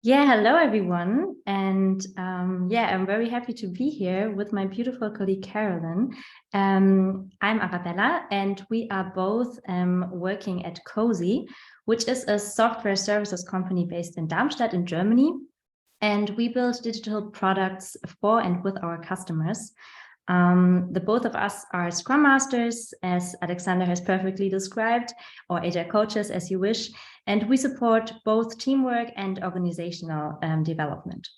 Yeah, hello everyone. And I'm very happy to be here with my beautiful colleague Carolin. I'm Arabella, and we are both working at Cozy, which is a software services company based in Darmstadt in Germany. And we build digital products for and with our customers. The both of us are Scrum Masters, as Alexander has perfectly described, or Agile coaches, as you wish, and we support both teamwork and organizational development.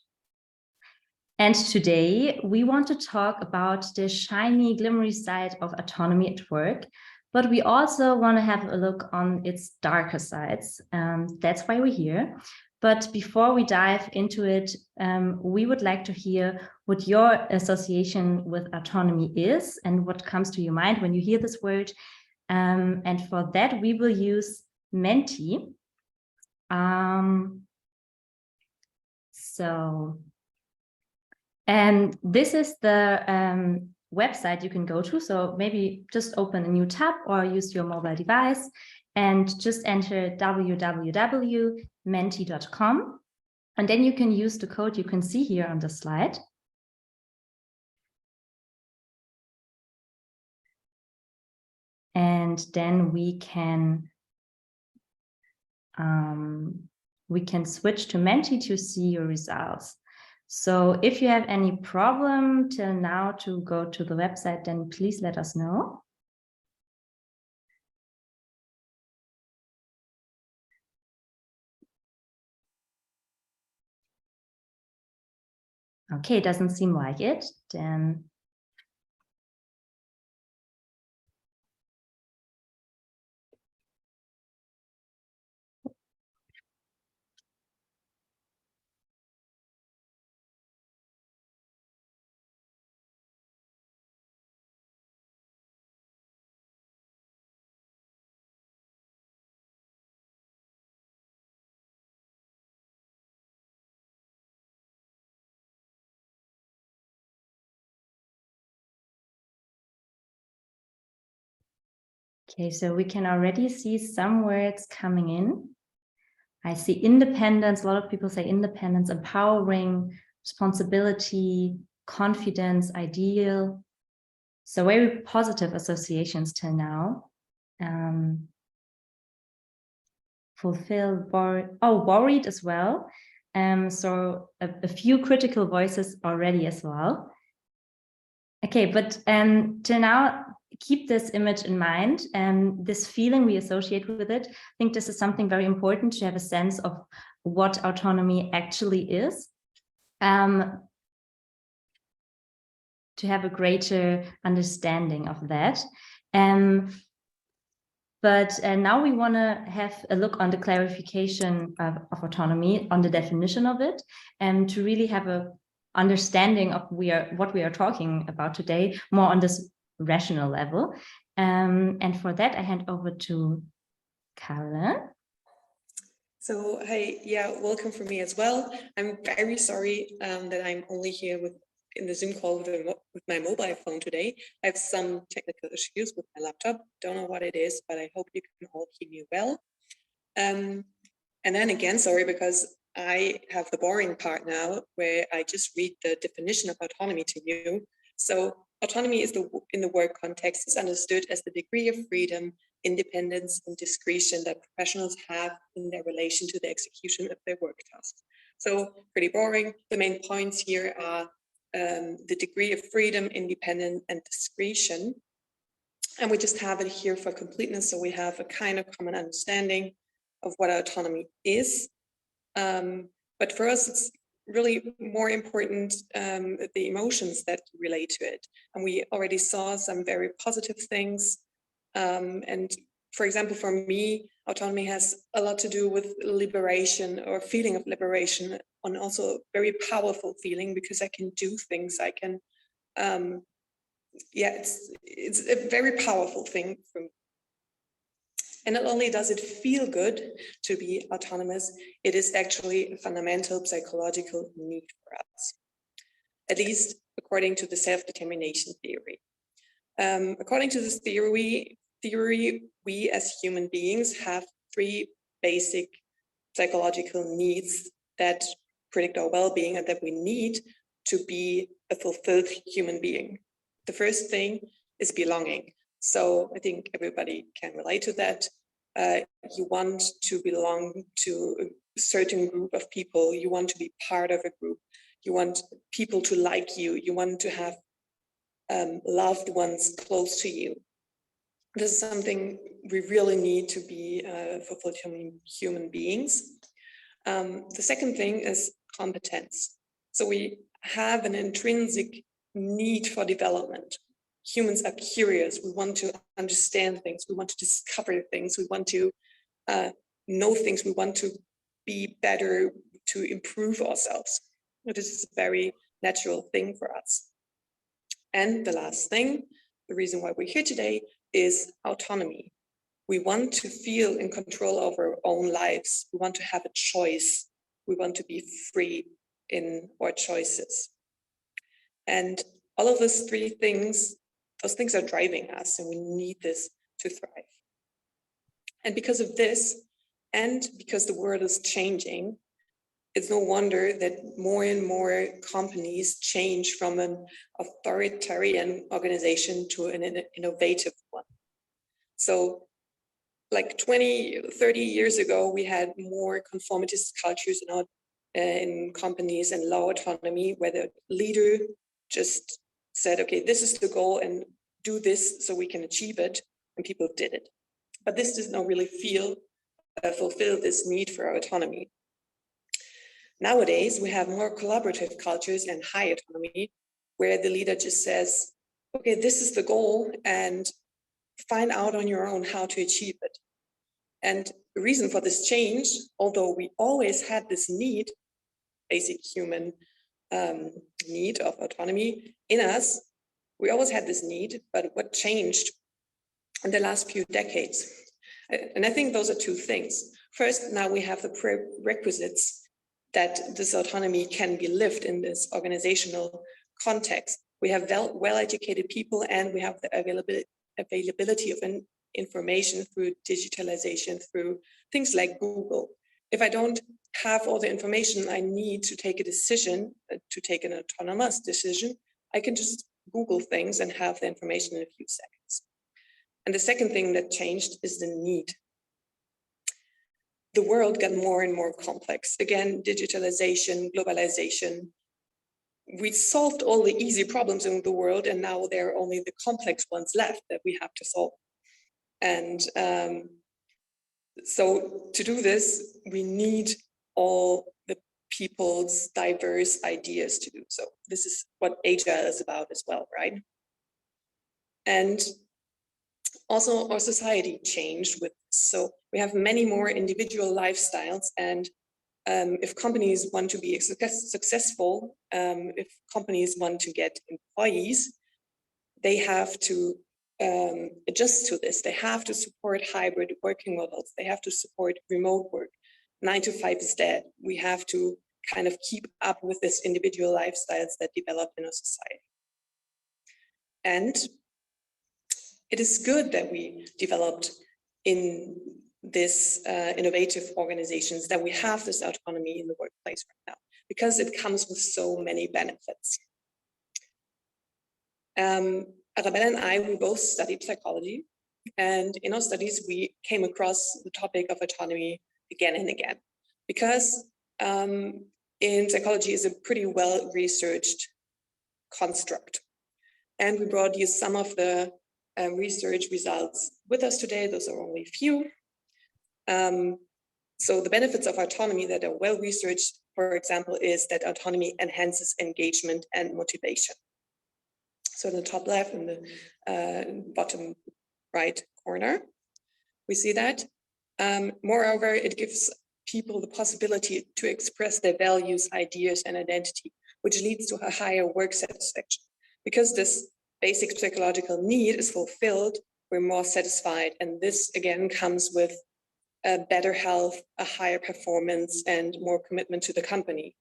And today we want to talk about the shiny, glimmery side of autonomy at work, but we also want to have a look on its darker sides. That's why we're here. But before we dive into it, we would like to hear what your association with autonomy is and what comes to your mind when you hear this word. And for that, we will use Menti. This is the website you can go to. So maybe just open a new tab or use your mobile device and just enter www.menti.com. And then you can use the code you can see here on the slide. And then we can switch to Menti to see your results. So if you have any problem till now to go to the website, then please let us know. Okay, doesn't seem like it, then. Okay, so we can already see some words coming in. I see independence. A lot of people say independence, empowering, responsibility, confidence, ideal. So very positive associations till now. Fulfill, worried as well. So a few critical voices already as well. Okay, but till now, keep this image in mind and this feeling we associate with it. I think this is something very important to have a sense of what autonomy actually is, to have a greater understanding of that. But now we want to have a look on the clarification of autonomy, on the definition of it, and to really have a understanding of what we are talking about today, more on this rational level. And for that, I hand over to Carolin. So, hey, welcome from me as well. I'm very sorry that I'm only here in the Zoom call with my mobile phone today. I have some technical issues with my laptop. Don't know what it is, but I hope you can all hear me well. And then again, sorry, because I have the boring part now where I just read the definition of autonomy to you. So autonomy is in the work context is understood as the degree of freedom, independence, and discretion that professionals have in their relation to the execution of their work tasks. So pretty boring. The main points here are the degree of freedom, independence, and discretion. And we just have it here for completeness. So we have a kind of common understanding of what autonomy is. But for us, it's really more important the emotions that relate to it. And we already saw some very positive things. And for example, for me, autonomy has a lot to do with liberation or feeling of liberation, and also a very powerful feeling because I can do things. I can, it's a very powerful thing for me. And not only does it feel good to be autonomous, it is actually a fundamental psychological need for us, at least according to the self-determination theory. According to this theory, we as human beings have three basic psychological needs that predict our well-being and that we need to be a fulfilled human being. The first thing is belonging. So I think everybody can relate to that. You want to belong to a certain group of people. You want to be part of a group. You want people to like you. You want to have loved ones close to you. This is something we really need to be fulfilled human beings. The second thing is competence. So we have an intrinsic need for development. Humans are curious. We want to understand things. We want to discover things. We want to know things. We want to be better, to improve ourselves. This is a very natural thing for us. And the last thing, the reason why we're here today, is autonomy. We want to feel in control of our own lives. We want to have a choice. We want to be free in our choices. And all of those three things, those things are driving us, and we need this to thrive. And because of this, and because the world is changing, it's no wonder that more and more companies change from an authoritarian organization to an innovative one. So like 20, 30 years ago, we had more conformist cultures in companies and low autonomy, where the leader just said, okay, this is the goal and do this so we can achieve it, and people did it. But this does not really fulfill this need for autonomy. Nowadays, we have more collaborative cultures and high autonomy, where the leader just says, okay, this is the goal, and find out on your own how to achieve it. And the reason for this change, although we always had this need, basic human need of autonomy in us, we always had this need, but what changed in the last few decades? And I think those are two things. First, now we have the prerequisites that this autonomy can be lived in this organizational context. We have well-educated people, and we have the availability of information through digitalization, through things like Google. If I don't have all the information I need to take a decision, to take an autonomous decision, I can just Google things and have the information in a few seconds. And the second thing that changed is the need. The world got more and more complex. Again, digitalization, globalization. We solved all the easy problems in the world, and now there are only the complex ones left that we have to solve. And so to do this, we need all the people's diverse ideas to do so. This is what Agile is about as well, right? And also our society changed with this. So we have many more individual lifestyles, and if companies want to be successful, if companies want to get employees, they have to adjust to this. They have to support hybrid working models. They have to support remote work. 9 to 5 is dead. We have to kind of keep up with this individual lifestyles that develop in our society. And it is good that we developed in this innovative organizations, that we have this autonomy in the workplace right now, because it comes with so many benefits. Arabella and I, we both studied psychology, and in our studies, we came across the topic of autonomy again and again, because in psychology is a pretty well-researched construct. And we brought you some of the research results with us today. Those are only a few. So the benefits of autonomy that are well-researched, for example, is that autonomy enhances engagement and motivation. So in the top left and the bottom right corner, we see that. Moreover, it gives people the possibility to express their values, ideas, and identity, which leads to a higher work satisfaction. Because this basic psychological need is fulfilled, we're more satisfied. And this again comes with better health, a higher performance, and more commitment to the company.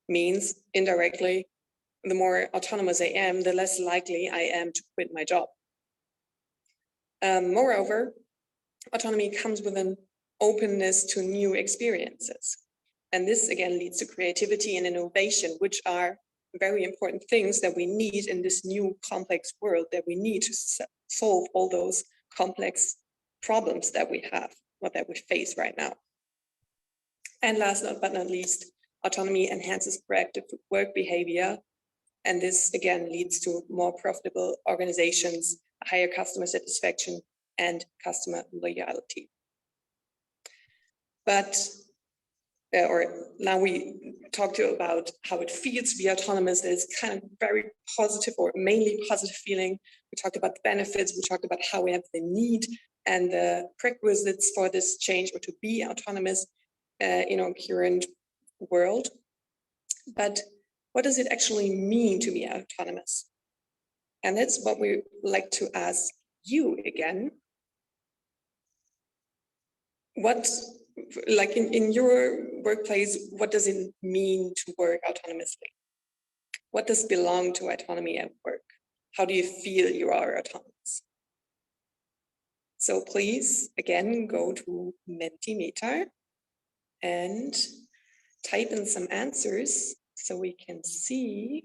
Means indirectly, the more autonomous I am, the less likely I am to quit my job. Moreover, autonomy comes with an openness to new experiences. And this again leads to creativity and innovation, which are very important things that we need in this new complex world, that we need to solve all those complex problems that we have, or that we face right now. And last but not least, autonomy enhances proactive work behavior. And this again leads to more profitable organizations, higher customer satisfaction, and customer loyalty. But now we talked about how it feels to be autonomous. It's kind of very positive, or mainly positive feeling. We talked about the benefits. We talked about how we have the need and the prerequisites for this change, or to be autonomous in our current world. But what does it actually mean to be autonomous? And that's what we like to ask you again. What, like in your workplace, what does it mean to work autonomously? What does belong to autonomy at work? How do you feel you are autonomous? So please, again, go to Mentimeter and type in some answers so we can see.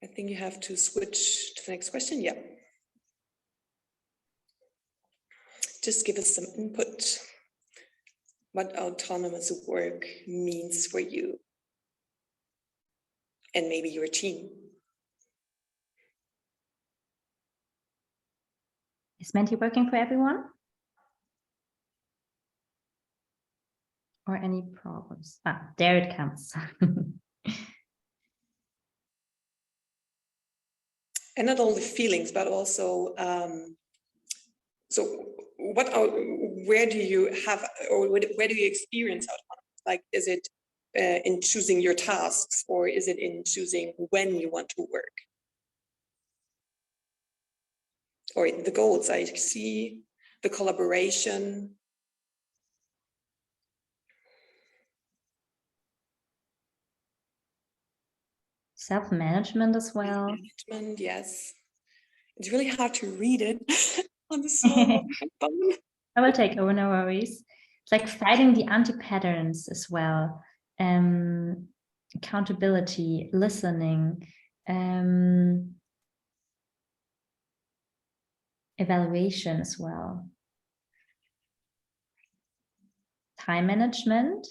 I think you have to switch to the next question. Yeah. Just give us some input. What autonomous work means for you and maybe your team. Is Menti working for everyone? Or any problems? Ah, there it comes. And not only feelings, but also, so where do you have, or where do you experience autonomy? Like, is it in choosing your tasks, or is it in choosing when you want to work? Or the goals I see, the collaboration. Self-management as well. Management, yes. It's really hard to read it on the small phone. I will take over, no worries. It's like fighting the anti-patterns as well. Accountability, listening, evaluation as well. Time management.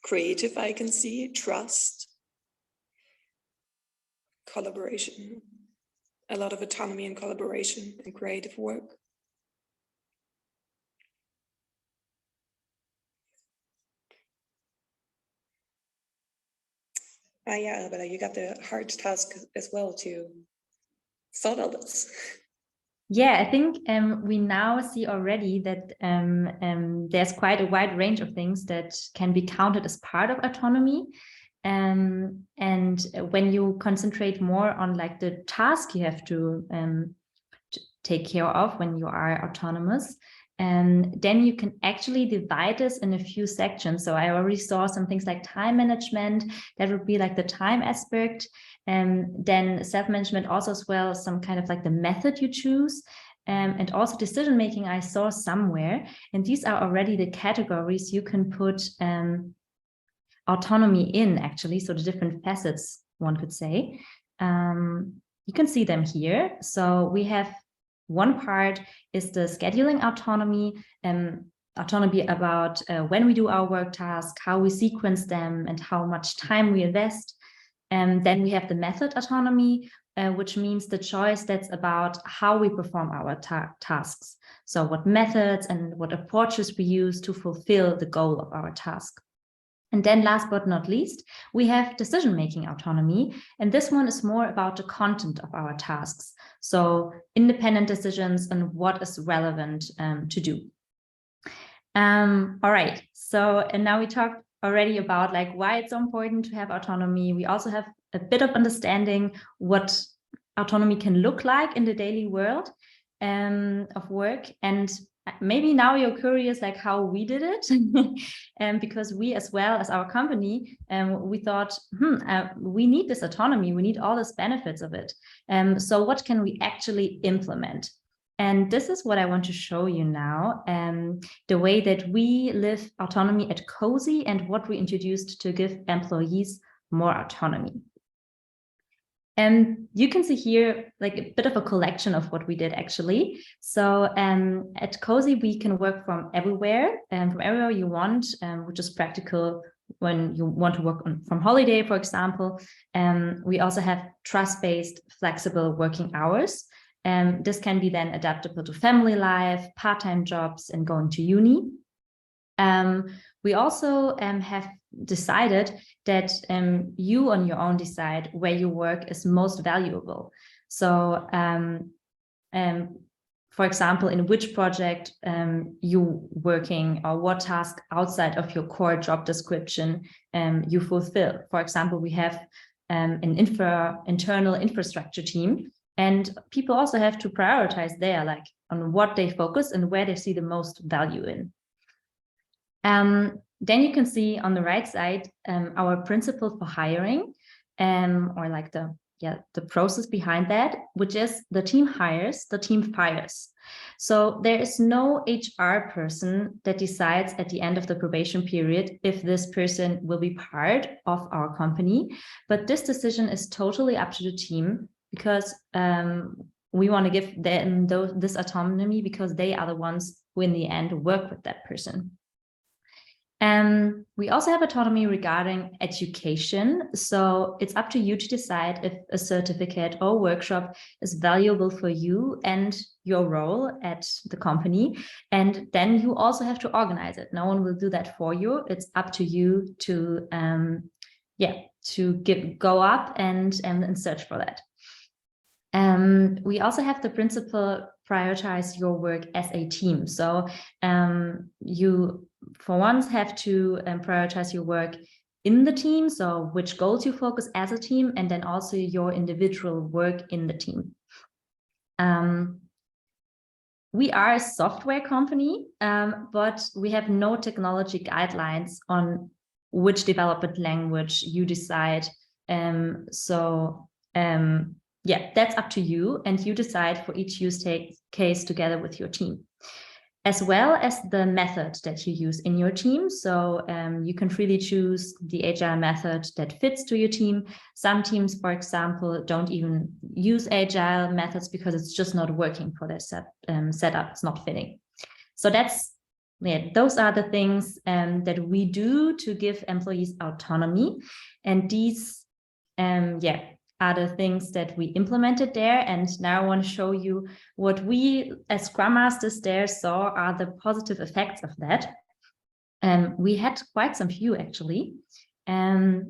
Creative, I can see, trust, collaboration, a lot of autonomy and collaboration and creative work. Yeah, Arabella, you got the hard task as well to sort all this. Yeah, I think we now see already that there's quite a wide range of things that can be counted as part of autonomy. And when you concentrate more on like the task you have to take care of when you are autonomous, then you can actually divide this in a few sections. So I already saw some things like time management, that would be like the time aspect. Then self-management also as well, some kind of like the method you choose. And also decision-making I saw somewhere. And these are already the categories you can put autonomy in, actually. So the different facets, one could say. You can see them here. So we have one part is the scheduling autonomy, autonomy about when we do our work tasks, how we sequence them, and how much time we invest. And then we have the method autonomy, which means the choice that's about how we perform our tasks. So what methods and what approaches we use to fulfill the goal of our task. And then last but not least, we have decision-making autonomy. And this one is more about the content of our tasks. So independent decisions and what is relevant to do. All right, so and now we talked already about like why it's so important to have autonomy. We also have a bit of understanding what autonomy can look like in the daily world of work. And maybe now you're curious like how we did it. Because we as well as our company, we thought, we need this autonomy, we need all these benefits of it. So what can we actually implement? And this is what I want to show you now, the way that we live autonomy at Cozy and what we introduced to give employees more autonomy. And you can see here like a bit of a collection of what we did actually. So at Cozy, we can work from everywhere you want, which is practical when you want to work from holiday, for example. We also have trust-based, flexible working hours. This can be then adaptable to family life, part-time jobs, and going to uni. We also have decided that you on your own decide where your work is most valuable. So, for example, in which project you working or what task outside of your core job description you fulfill. For example, we have an internal infrastructure team, and people also have to prioritize there, like on what they focus and where they see the most value in. Then you can see on the right side our principle for hiring, or like the process behind that, which is the team hires, the team fires. So there is no HR person that decides at the end of the probation period if this person will be part of our company, but this decision is totally up to the team, because we want to give them this autonomy because they are the ones who in the end work with that person. We also have autonomy regarding education. So it's up to you to decide if a certificate or workshop is valuable for you and your role at the company. And then you also have to organize it. No one will do that for you. It's up to you to, go up and search for that. We also have the principle prioritize your work as a team. So you, for once, have to prioritize your work in the team. So which goals you focus as a team, and then also your individual work in the team. We are a software company, but we have no technology guidelines on which development language you decide. Yeah, that's up to you, and you decide for each use case together with your team, as well as the method that you use in your team. So you can freely choose the Agile method that fits to your team. Some teams, for example, don't even use Agile methods because it's just not working for their setup. It's not fitting. So those are the things that we do to give employees autonomy, and these, are the things that we implemented there. And now I want to show you what we as Scrum Masters there saw are the positive effects of that. We had quite some few actually.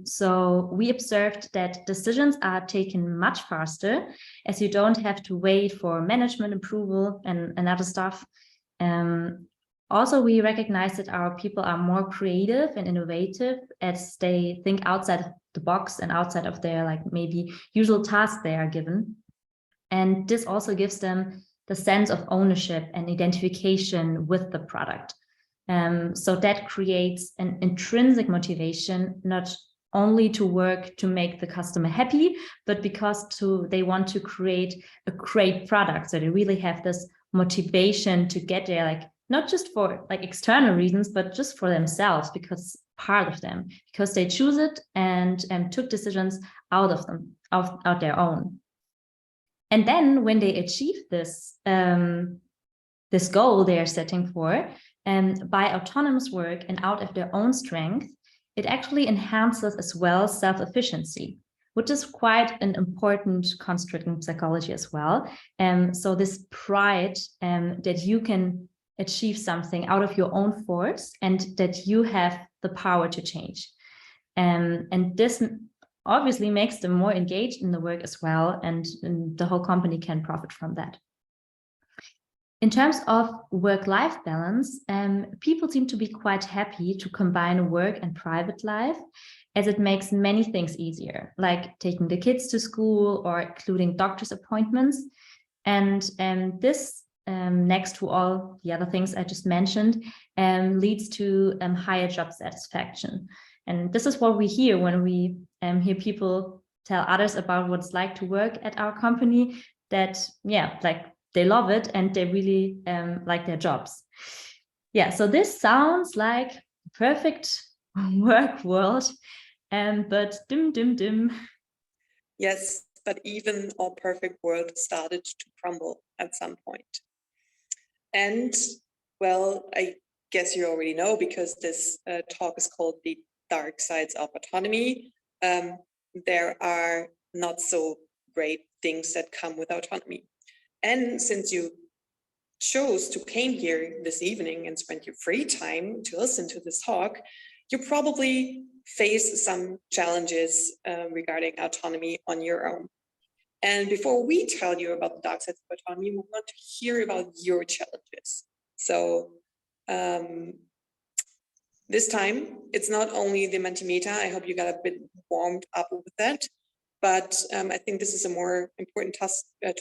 So we observed that decisions are taken much faster, as you don't have to wait for management approval and other stuff. Also, we recognize that our people are more creative and innovative as they think outside the box and outside of their maybe usual tasks they are given. And this also gives them the sense of ownership and identification with the product. So that creates an intrinsic motivation, not only to work to make the customer happy, but because they want to create a great product. So they really have this motivation to get there, not just for external reasons, but just for themselves, because it's part of them, because they choose it and took decisions out of them, out their own. And then when they achieve this, this goal they are setting for, by autonomous work and out of their own strength, it actually enhances as well self-efficiency, which is quite an important construct in psychology as well. So this pride that you can achieve something out of your own force and that you have the power to change. And this obviously makes them more engaged in the work as well, and the whole company can profit from that. In terms of work-life balance, people seem to be quite happy to combine work and private life, as it makes many things easier, like taking the kids to school or including doctor's appointments. And this, next to all the other things I just mentioned, leads to higher job satisfaction. And this is what we hear when we hear people tell others about what it's like to work at our company, that they love it and they really like their jobs. Yeah, so this sounds like perfect work world, but dim, dim, dim. Yes, but even our perfect world started to crumble at some point. And well, I guess you already know, because this talk is called The Dark Sides of Autonomy. There are not so great things that come with autonomy. And since you chose to came here this evening and spend your free time to listen to this talk, you probably face some challenges regarding autonomy on your own. And before we tell you about the dark sides of autonomy, we want to hear about your challenges. So this time, it's not only the Mentimeter. I hope you got a bit warmed up with that. But I think this is a more important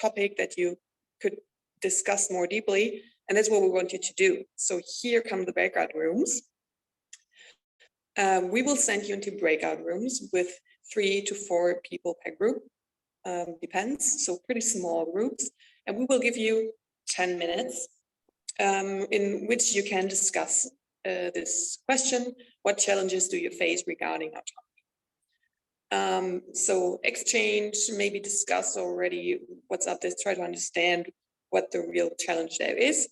topic that you could discuss more deeply. And that's what we want you to do. So here come the breakout rooms. We will send you into breakout rooms with 3 to 4 people per group. Depends, so pretty small groups. And we will give you 10 minutes in which you can discuss this question: what challenges do you face regarding autonomy? So exchange, maybe discuss already what's up there, try to understand what the real challenge there is.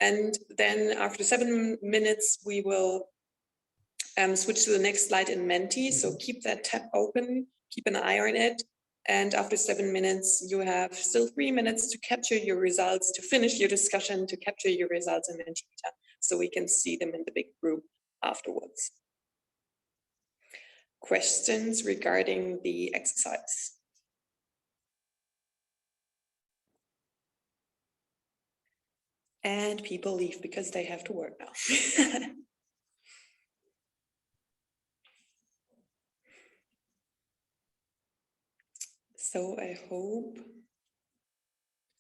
And then after 7 minutes, we will switch to the next slide in Menti. So keep that tab open, keep an eye on it. And after 7 minutes, you have still 3 minutes to capture your results, to finish your discussion, to capture your results in Mentimeter, so we can see them in the big group afterwards. Questions regarding the exercise? And people leave because they have to work now. So I hope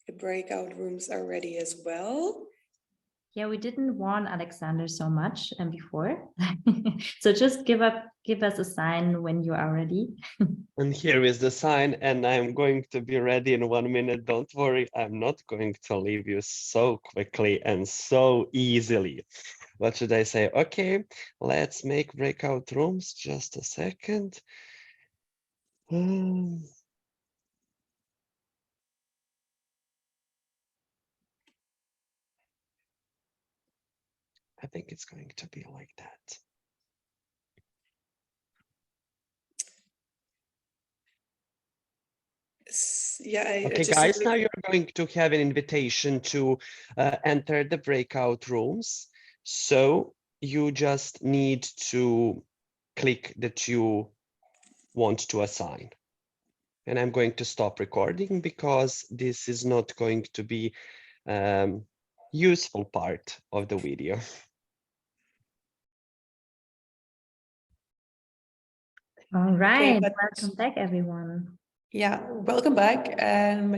the breakout rooms are ready as well. Yeah, we didn't warn Alexander so much before. So just give us a sign when you are ready. And here is the sign, and I'm going to be ready in 1 minute. Don't worry, I'm not going to leave you so quickly and so easily. What should I say? Okay, let's make breakout rooms. Just a second. I think it's going to be like that. Yeah. Okay, guys, now you're going to have an invitation to enter the breakout rooms. So you just need to click that you want to assign. And I'm going to stop recording because this is not going to be useful part of the video. All right, Okay, welcome back, everyone. Yeah, welcome back.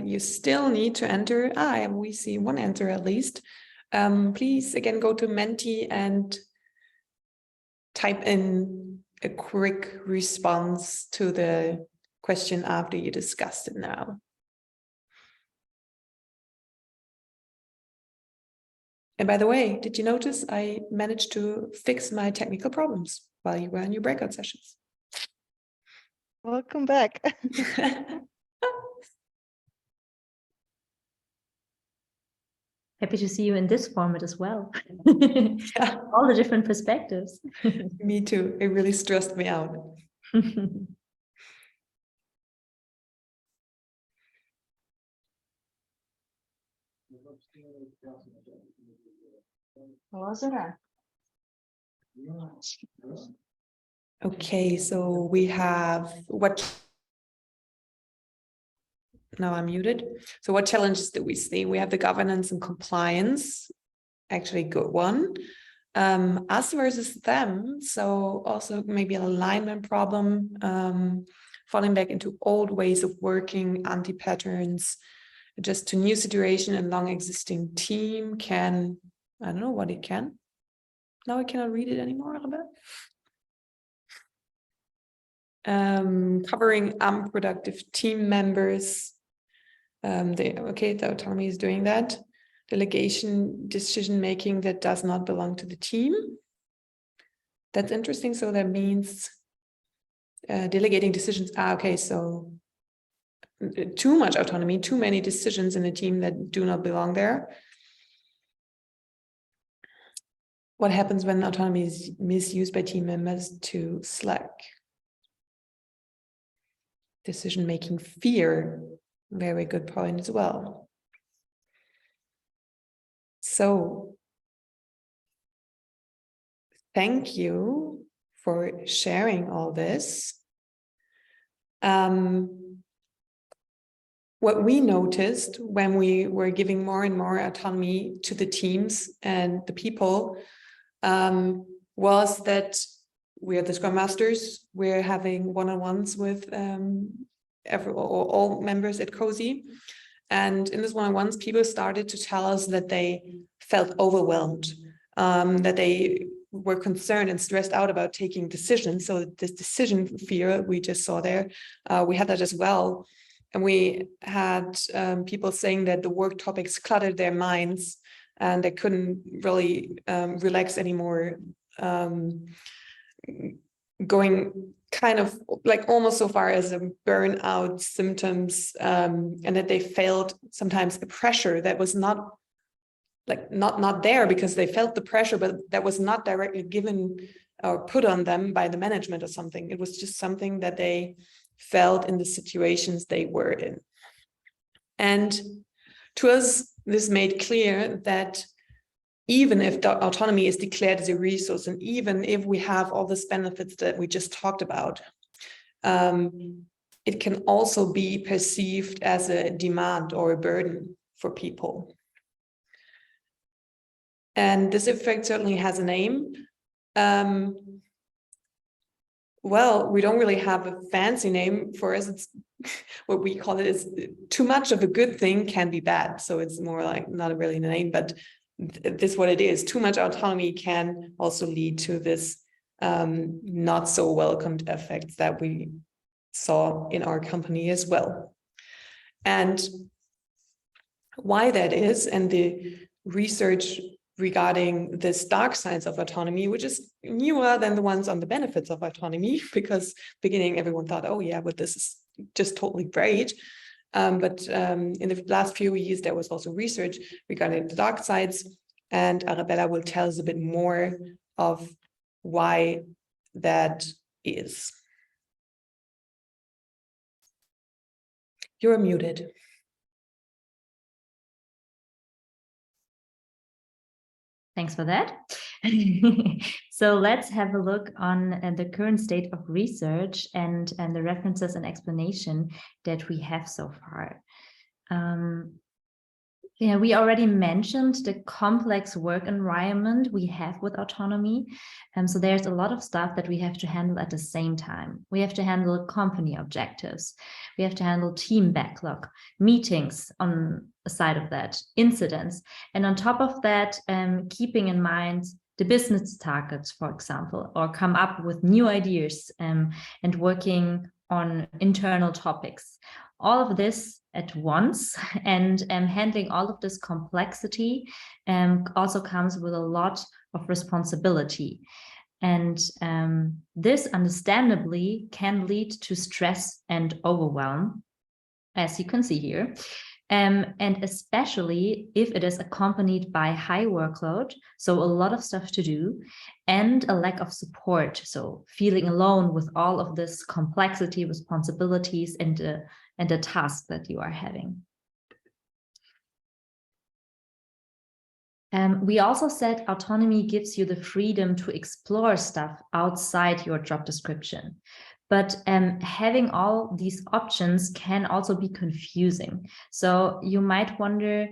You still need to enter. We see one enter at least. Please again go to Menti and type in a quick response to the question after you discussed it now. And by the way, did you notice I managed to fix my technical problems while you were in your breakout sessions? Welcome back. Happy to see you in this format as well. Yeah. All the different perspectives. Me too. It really stressed me out. Okay, so we have now I'm muted. So what challenges do we see? We have the governance and compliance, actually good one. Us versus them. So also maybe an alignment problem, falling back into old ways of working, anti-patterns, just to new situation and long existing team can, I don't know what it can. Now I cannot read it anymore, Arabella. Covering unproductive team members, the autonomy is doing that. Delegation, decision-making that does not belong to the team. That's interesting. So that means delegating decisions. Okay, so too much autonomy, too many decisions in a team that do not belong there. What happens when autonomy is misused by team members to slack? Decision-making fear, very good point as well. So, thank you for sharing all this. What we noticed when we were giving more and more autonomy to the teams and the people was that we're the Scrum Masters. We're having one-on-ones with all members at Cozy. And in this one-on-ones, people started to tell us that they felt overwhelmed, that they were concerned and stressed out about taking decisions. So this decision fear we just saw there, we had that as well. And we had people saying that the work topics cluttered their minds and they couldn't really relax anymore, going kind of like almost so far as a burnout symptoms, and that they felt sometimes the pressure that was not there because they felt the pressure, but that was not directly given or put on them by the management or something. It was just something that they felt in the situations they were in. And to us, this made clear that even if the autonomy is declared as a resource, and even if we have all these benefits that we just talked about, it can also be perceived as a demand or a burden for people. And this effect certainly has a name. Well, we don't really have a fancy name for us. It's what we call it is too much of a good thing can be bad. So it's more like not really a name, but this is what it is. Too much autonomy can also lead to this not so welcomed effects that we saw in our company as well. And why that is, and the research regarding this dark sides of autonomy, which is newer than the ones on the benefits of autonomy, because beginning everyone thought, oh yeah, but this is just totally great. But in the last few years, there was also research regarding the dark sides, and Arabella will tell us a bit more of why that is. You're muted. Thanks for that. So let's have a look on the current state of research and the references and explanation that we have so far. Yeah, we already mentioned the complex work environment we have with autonomy. So there's a lot of stuff that we have to handle at the same time. We have to handle company objectives. We have to handle team backlog, meetings on the side of that, incidents. And on top of that, keeping in mind the business targets, for example, or come up with new ideas and working on internal topics. All of this at once, and handling all of this complexity also comes with a lot of responsibility. And this understandably can lead to stress and overwhelm, as you can see here. And especially if it is accompanied by high workload, so a lot of stuff to do, and a lack of support, so feeling alone with all of this complexity, responsibilities, and the task that you are having. We also said autonomy gives you the freedom to explore stuff outside your job description. But having all these options can also be confusing. So you might wonder,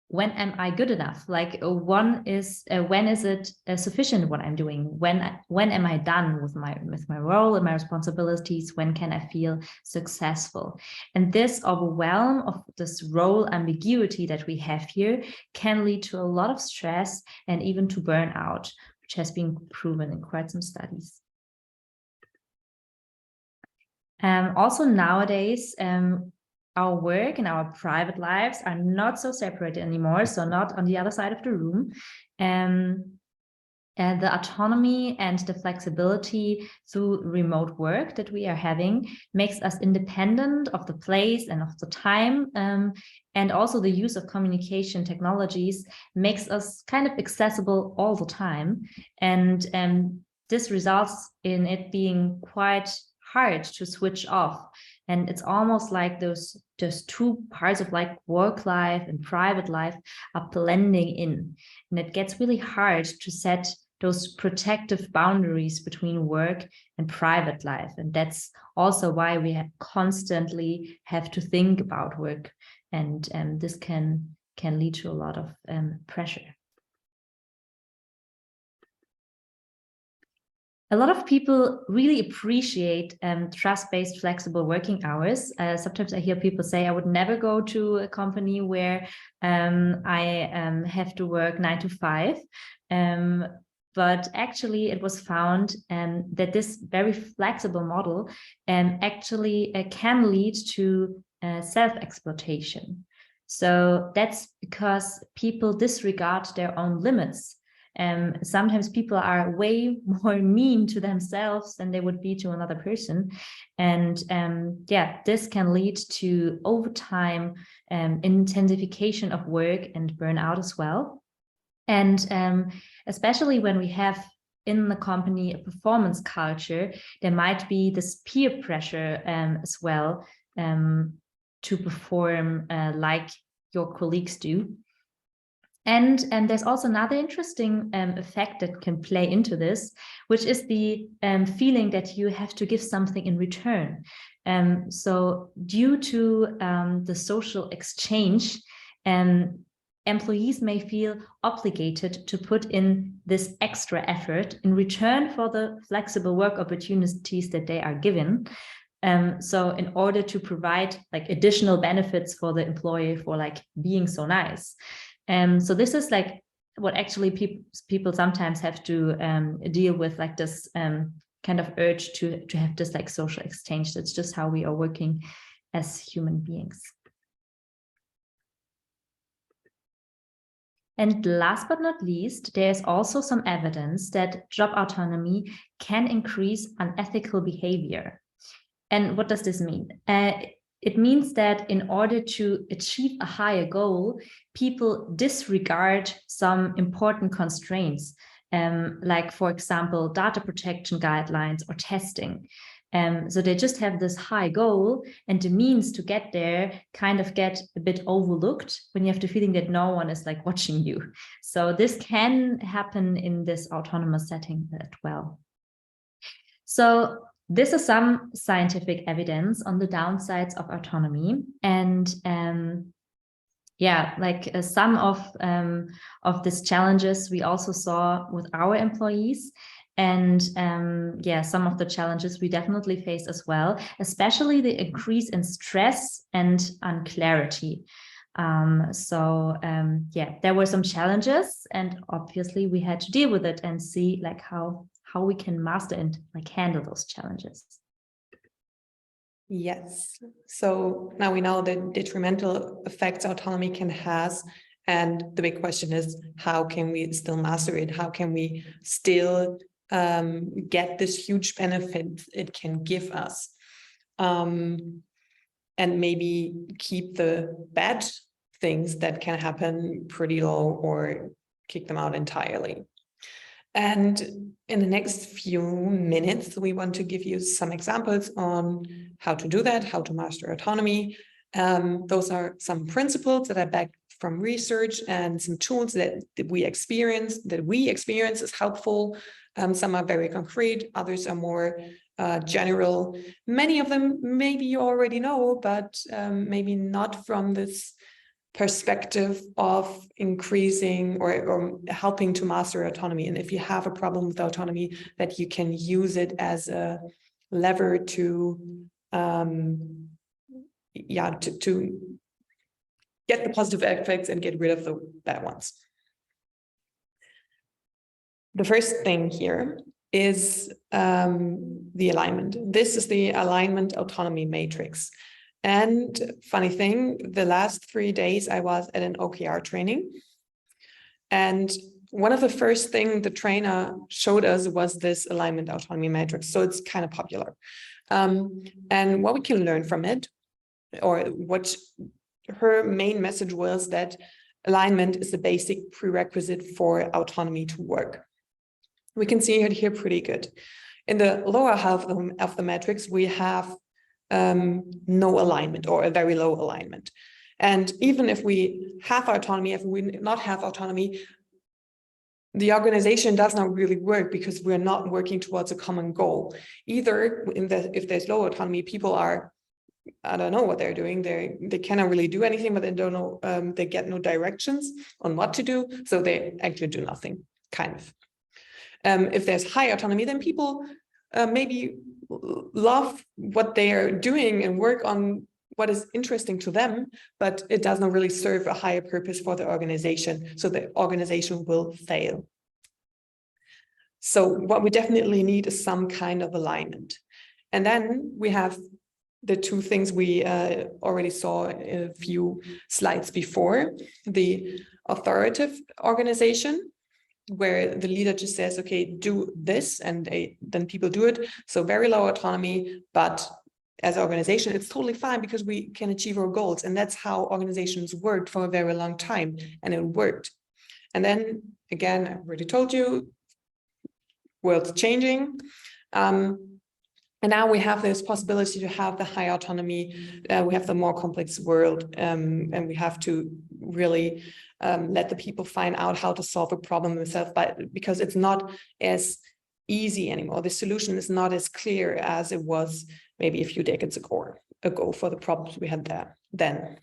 when am I good enough? Like when is it sufficient what I'm doing? When am I done with my role and my responsibilities? When can I feel successful? And this overwhelm of this role ambiguity that we have here can lead to a lot of stress and even to burnout, which has been proven in quite some studies. Also nowadays, our work and our private lives are not so separate anymore, so not on the other side of the room. And the autonomy and the flexibility through remote work that we are having makes us independent of the place and of the time. And also the use of communication technologies makes us kind of accessible all the time. And this results in it being quite hard to switch off. And it's almost like those two parts of like work life and private life are blending in. And it gets really hard to set those protective boundaries between work and private life. And that's also why we constantly have to think about work. And this can lead to a lot of pressure. A lot of people really appreciate trust-based flexible working hours. Sometimes I hear people say, I would never go to a company where I have to work 9 to 5. But actually, it was found that this very flexible model actually can lead to self-exploitation. So that's because people disregard their own limits. Sometimes people are way more mean to themselves than they would be to another person. And yeah, this can lead to overtime intensification of work and burnout as well. And especially when we have in the company a performance culture, there might be this peer pressure as well to perform like your colleagues do. And there's also another interesting effect that can play into this, which is the feeling that you have to give something in return. So due to the social exchange, employees may feel obligated to put in this extra effort in return for the flexible work opportunities that they are given. So in order to provide like additional benefits for the employee for like being so nice. So this is like what actually people sometimes have to deal with, like this kind of urge to have this like social exchange. That's just how we are working as human beings. And last but not least, there's also some evidence that job autonomy can increase unethical behavior. And what does this mean? It means that in order to achieve a higher goal, people disregard some important constraints, like, for example, data protection guidelines or testing. So they just have this high goal, and the means to get there kind of get a bit overlooked when you have the feeling that no one is like watching you. So this can happen in this autonomous setting as well. So this is some scientific evidence on the downsides of autonomy, and yeah, like some of these challenges we also saw with our employees. And yeah, some of the challenges we definitely face as well, especially the increase in stress and unclarity. Yeah, there were some challenges, and obviously we had to deal with it and see like how we can master and like handle those challenges. Yes. So now we know the detrimental effects autonomy can has. And the big question is, how can we still master it? How can we still get this huge benefit it can give us? And maybe keep the bad things that can happen pretty low or kick them out entirely. And in the next few minutes, we want to give you some examples on how to do that, how to master autonomy. Those are some principles that are backed from research and some tools that we experience as helpful. Some are very concrete, others are more general. Many of them maybe you already know, but maybe not from this perspective of increasing or helping to master autonomy. And if you have a problem with autonomy, that you can use it as a lever to get the positive effects and get rid of the bad ones. The first thing here is the alignment. This is the alignment autonomy matrix. And funny thing, the last 3 days I was at an OKR training. And one of the first things the trainer showed us was this alignment autonomy matrix. So it's kind of popular. And what we can learn from it, or what her main message was, that alignment is the basic prerequisite for autonomy to work. We can see it here pretty good. In the lower half of the matrix, we have no alignment, or a very low alignment. And even if we have autonomy, if we not have autonomy, the organization does not really work, because we're not working towards a common goal. Either if there's low autonomy, people are, I don't know what they're doing. They cannot really do anything, but they don't know, they get no directions on what to do. So they actually do nothing, kind of. If there's high autonomy, then people maybe love what they are doing and work on what is interesting to them, but it does not really serve a higher purpose for the organization. So the organization will fail. So what we definitely need is some kind of alignment. And then we have the two things we already saw in a few slides before: the authoritative organization, where the leader just says, okay, do this, and then people do it. So very low autonomy, but as an organization, it's totally fine because we can achieve our goals. And that's how organizations worked for a very long time, and it worked. And then again, I already told you, world's changing. And now we have this possibility to have the high autonomy. We have the more complex world, and we have to really let the people find out how to solve a problem themselves, because it's not as easy anymore. The solution is not as clear as it was maybe a few decades ago for the problems we had there then.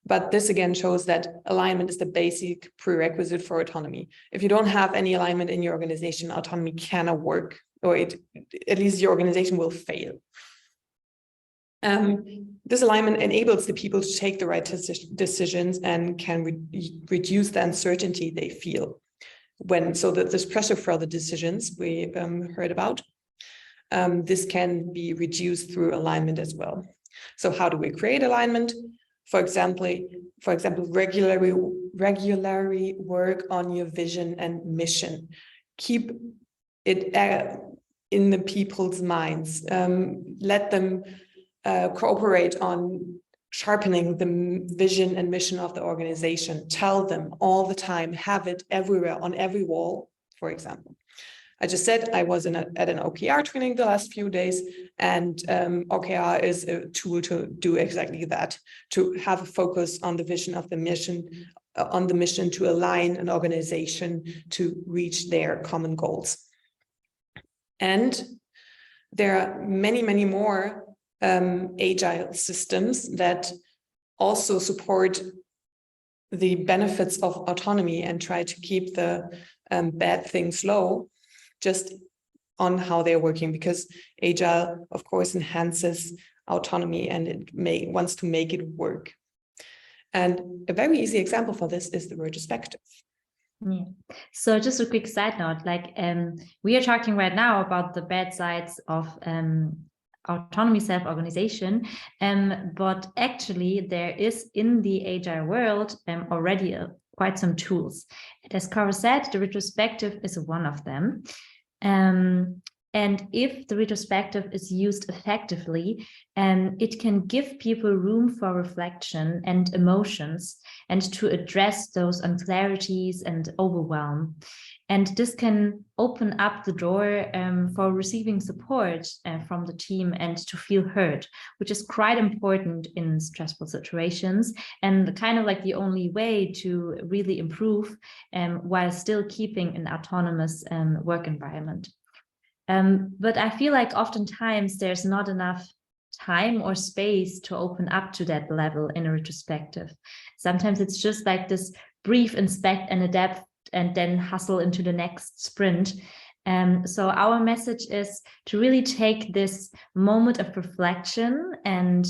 But this again shows that alignment is the basic prerequisite for autonomy. If you don't have any alignment in your organization, autonomy cannot work, or at least your organization will fail. This alignment enables the people to take the right decisions and can reduce the uncertainty they feel so that this pressure for the decisions we heard about, this can be reduced through alignment as well. So how do we create alignment? For example, regularly work on your vision and mission. Keep it in the people's minds. Let them cooperate on sharpening the vision and mission of the organization. Tell them all the time, have it everywhere, on every wall, for example. I just said I was at an OKR training the last few days, and OKR is a tool to do exactly that, to have a focus on the vision of the mission, to align an organization to reach their common goals. And there are many, many more agile systems that also support the benefits of autonomy and try to keep the bad things low, just on how they're working, because Agile, of course, enhances autonomy and it wants to make it work. And a very easy example for this is the retrospective. Yeah. So just a quick side note, like we are talking right now about the bad sides of autonomy, self-organization, but actually there is in the Agile world already quite some tools. As Cara said, the retrospective is one of them. And if the retrospective is used effectively, it can give people room for reflection and emotions and to address those unclarities and overwhelm. And this can open up the door for receiving support from the team and to feel heard, which is quite important in stressful situations and kind of like the only way to really improve while still keeping an autonomous work environment. But I feel like oftentimes there's not enough time or space to open up to that level in a retrospective. Sometimes it's just like this brief inspect and adapt and then hustle into the next sprint. So our message is to really take this moment of reflection and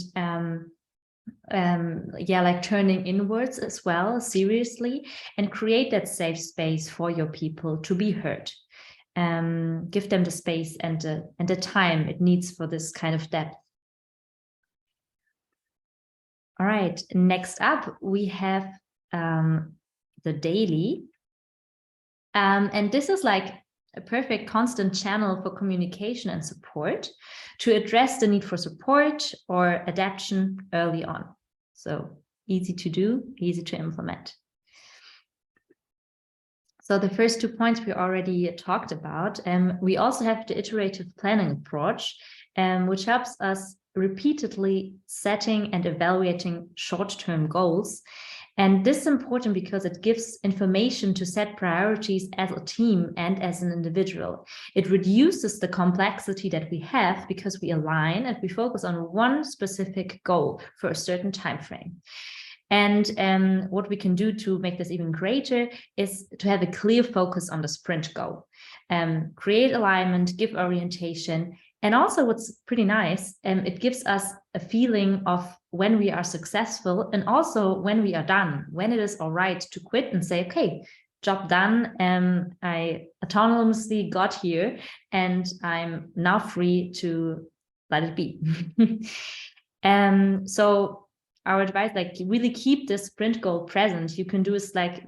like turning inwards as well, seriously, and create that safe space for your people to be heard. Give them the space and the time it needs for this kind of depth. All right, next up, we have the daily. And this is like a perfect constant channel for communication and support to address the need for support or adaptation early on. So easy to do, easy to implement. So the first 2 points we already talked about. We also have the iterative planning approach, which helps us repeatedly setting and evaluating short-term goals. And this is important because it gives information to set priorities as a team and as an individual. It reduces the complexity that we have because we align and we focus on one specific goal for a certain time frame. And what we can do to make this even greater is to have a clear focus on the sprint goal, create alignment, give orientation. And also what's pretty nice, it gives us a feeling of when we are successful and also when we are done, when it is all right to quit and say, okay, job done. I autonomously got here and I'm now free to let it be. So our advice, like really keep this sprint goal present. You can do is like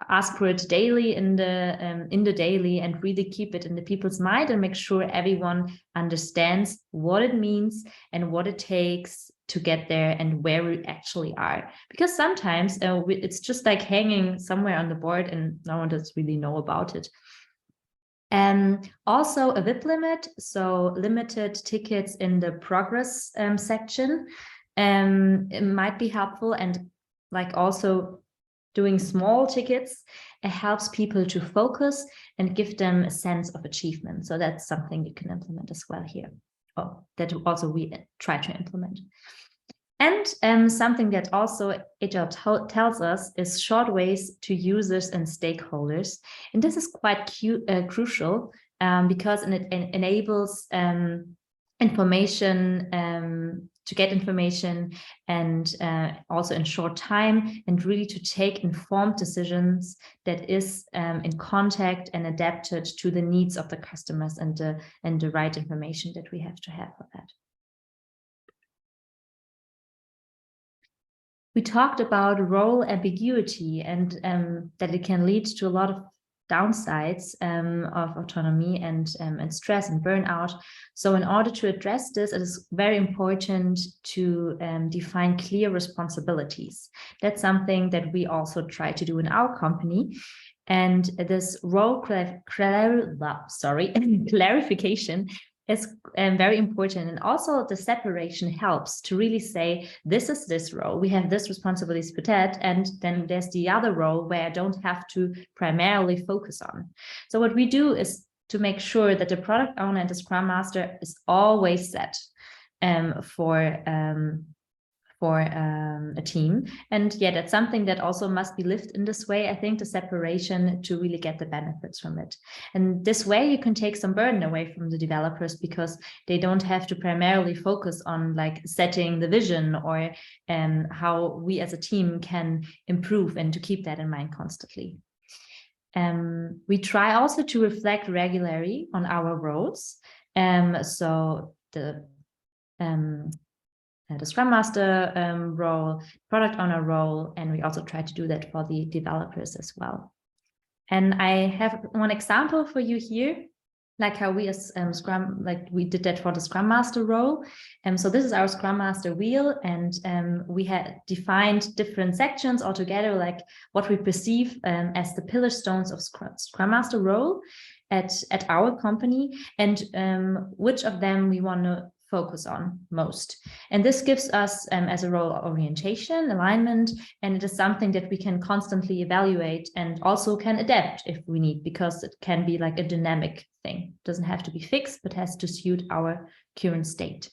ask for it daily in the daily and really keep it in the people's mind and make sure everyone understands what it means and what it takes to get there and where we actually are. Because sometimes it's just like hanging somewhere on the board and no one does really know about it. Also a VIP limit, so limited tickets in the progress section. It might be helpful, and like also doing small tickets, it helps people to focus and give them a sense of achievement. So that's something you can implement as well here. Oh, that also we try to implement. And something that also Agile tells us is short ways to users and stakeholders. And this is quite crucial because it enables information to get information and also in short time, and really to take informed decisions that is in contact and adapted to the needs of the customers and the right information that we have to have for that. We talked about role ambiguity and that it can lead to a lot of downsides of autonomy and stress and burnout. So in order to address this, it is very important to define clear responsibilities. That's something that we also try to do in our company. And this role clarification is very important. And also the separation helps to really say, this is this role, we have this responsibilities for that, and then there's the other role where I don't have to primarily focus on. So what we do is to make sure that the product owner and the Scrum Master is always set for a team. And yeah, that's something that also must be lived in this way, I think, the separation, to really get the benefits from it. And this way you can take some burden away from the developers, because they don't have to primarily focus on like setting the vision or how we as a team can improve, and to keep that in mind constantly. We try also to reflect regularly on our roles. So the Scrum Master role, product owner role, and we also try to do that for the developers as well. And I have one example for you here, like how we as Scrum, like we did that for the Scrum Master role. So this is our Scrum Master wheel, and we had defined different sections altogether, like what we perceive as the pillar stones of Scrum Master role at our company, and which of them we want to focus on most. And this gives us as a role orientation, alignment, and it is something that we can constantly evaluate and also can adapt if we need, because it can be like a dynamic thing. It doesn't have to be fixed, but has to suit our current state.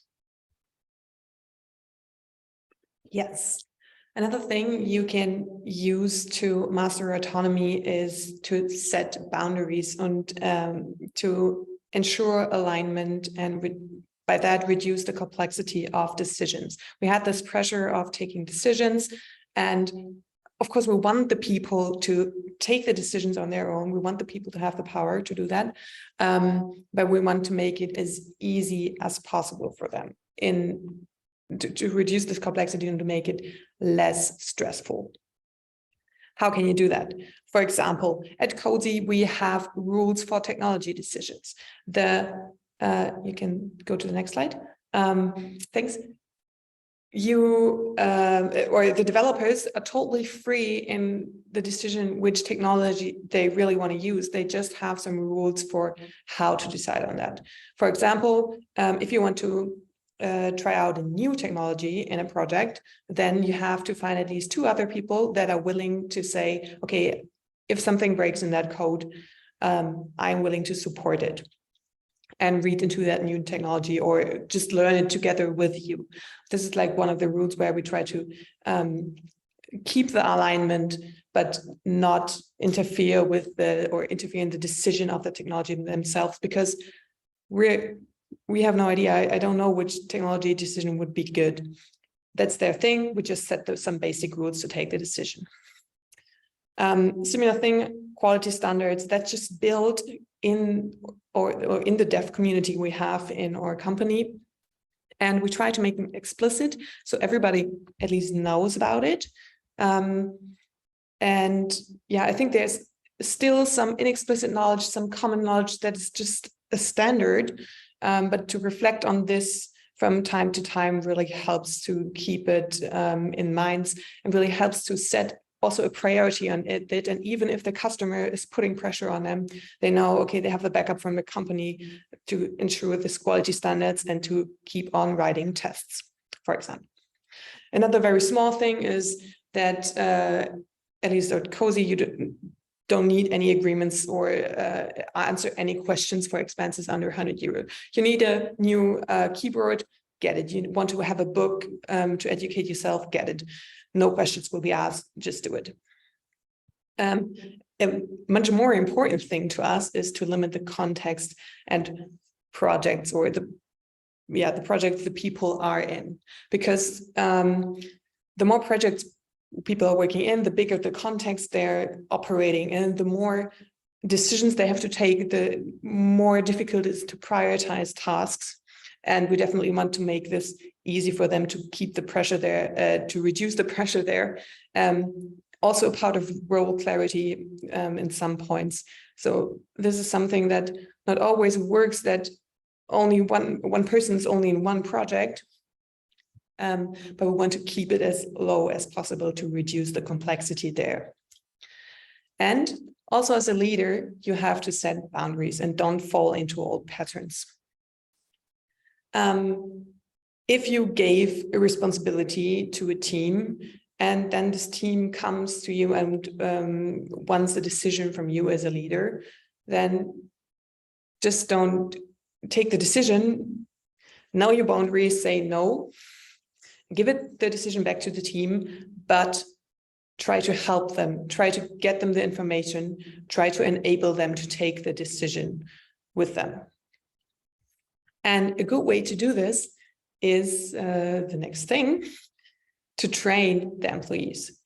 Yes. Another thing you can use to master autonomy is to set boundaries and to ensure alignment, and by that reduce the complexity of decisions. We had this pressure of taking decisions, and of course we want the people to take the decisions on their own. We want the people to have the power to do that, but we want to make it as easy as possible for them in to reduce this complexity and to make it less stressful. How can you do that? For example, at Cozy, we have rules for technology decisions. You can go to the next slide. Thanks. Or the developers are totally free in the decision which technology they really want to use. They just have some rules for how to decide on that. For example, if you want to try out a new technology in a project, then you have to find at least 2 other people that are willing to say, okay, if something breaks in that code, I'm willing to support it and read into that new technology or just learn it together with you. This is like one of the rules where we try to keep the alignment, but not interfere with interfere in the decision of the technology themselves, because we have no idea. I don't know which technology decision would be good. That's their thing. We just set some basic rules to take the decision. Similar thing, quality standards, that's just built in or in the dev community we have in our company. And we try to make them explicit so everybody at least knows about it. And yeah, I think there's still some inexplicit knowledge, some common knowledge that is just a standard. But to reflect on this from time to time really helps to keep it in mind and really helps to set also a priority on it. And even if the customer is putting pressure on them, they know, okay, they have the backup from the company to ensure this quality standards and to keep on writing tests, for example. Another very small thing is that at least at Cozy, you don't need any agreements or answer any questions for expenses under 100 euro. You need a new keyboard, get it. You want to have a book to educate yourself, get it. No questions will be asked, just do it. A much more important thing to us is to limit the context and projects or the projects the people are in, because the more projects people are working in, the bigger the context they're operating in, the more decisions they have to take, the more difficult it is to prioritize tasks. And we definitely want to make this easy for them to keep the pressure there, to reduce the pressure there. Also part of role clarity in some points. So this is something that not always works, that only one person is only in one project. But we want to keep it as low as possible to reduce the complexity there. And also as a leader, you have to set boundaries and don't fall into old patterns. If you gave a responsibility to a team and then this team comes to you and wants a decision from you as a leader, then just don't take the decision, know your boundaries, say no, give the decision back to the team, but try to help them, try to get them the information, try to enable them to take the decision with them. And a good way to do this is the next thing, to train the employees.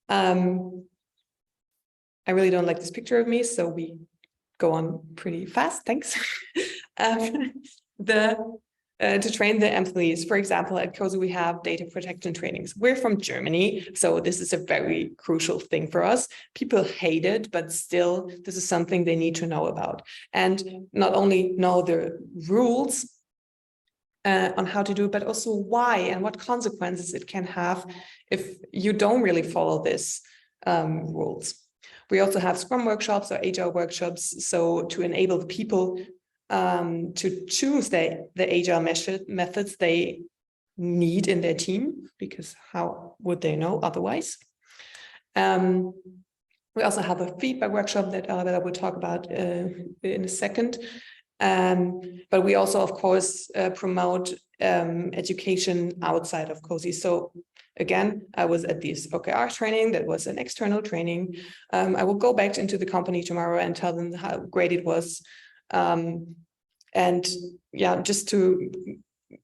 I really don't like this picture of me, so we go on pretty fast, thanks. To train the employees, for example, at Cozy we have data protection trainings. We're from Germany, so this is a very crucial thing for us. People hate it, but still, this is something they need to know about. And not only know the rules on how to do it, but also why and what consequences it can have if you don't really follow this rules. We also have Scrum workshops or Agile workshops, so to enable the people to choose the Agile methods they need in their team, because how would they know otherwise? We also have a feedback workshop that Arabella will talk about in a second. But we also, of course, promote education outside of Cozy. So again, I was at this OKR training, that was an external training. I will go back into the company tomorrow and tell them how great it was. And yeah, just to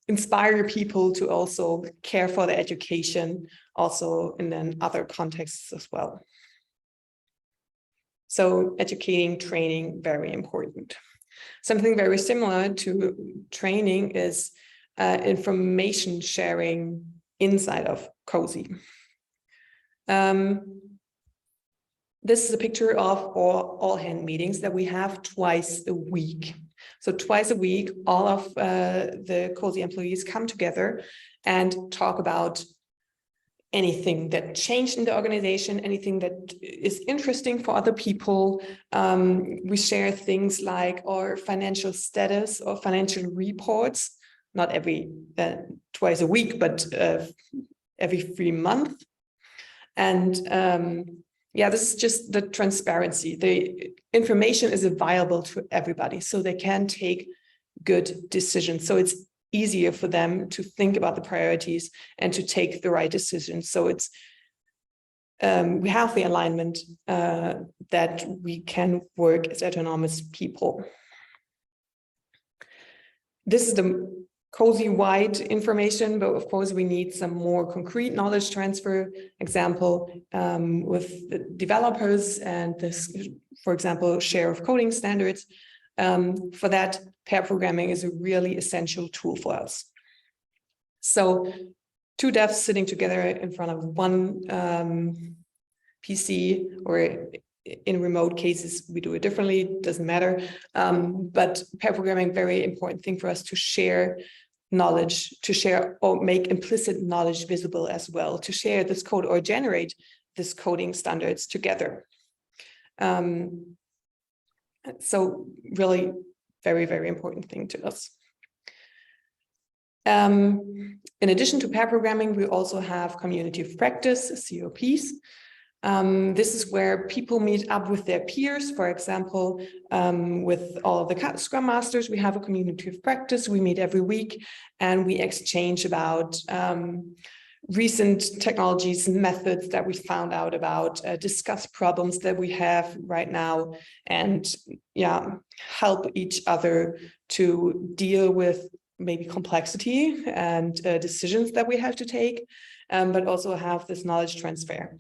inspire people to also care for the education, also in then other contexts as well. So educating, training, very important. Something very similar to training is information sharing inside of COSI. This is a picture of all hand meetings that we have twice a week. So twice a week, all of the COSI employees come together and talk about anything that changed in the organization, anything that is interesting for other people. We share things like our financial status or financial reports, not every twice a week, but every 3 months. And yeah, this is just the transparency. The information is available to everybody, so they can take good decisions. So it's easier for them to think about the priorities and to take the right decisions. So it's we have the alignment that we can work as autonomous people. This is the COSI-wide information, but of course we need some more concrete knowledge transfer. Example, with the developers and this, for example, share of coding standards. For that, pair programming is a really essential tool for us. So 2 devs sitting together in front of one PC, or in remote cases, we do it differently, doesn't matter. But pair programming, very important thing for us to share knowledge, to share or make implicit knowledge visible as well, to share this code or generate this coding standards together. So really very, very important thing to us. In addition to pair programming, we also have community of practice, COPs. This is where people meet up with their peers. For example, with all the Scrum Masters, we have a community of practice. We meet every week and we exchange about recent technologies and methods that we found out about, discuss problems that we have right now, and yeah, help each other to deal with maybe complexity and decisions that we have to take, but also have this knowledge transfer.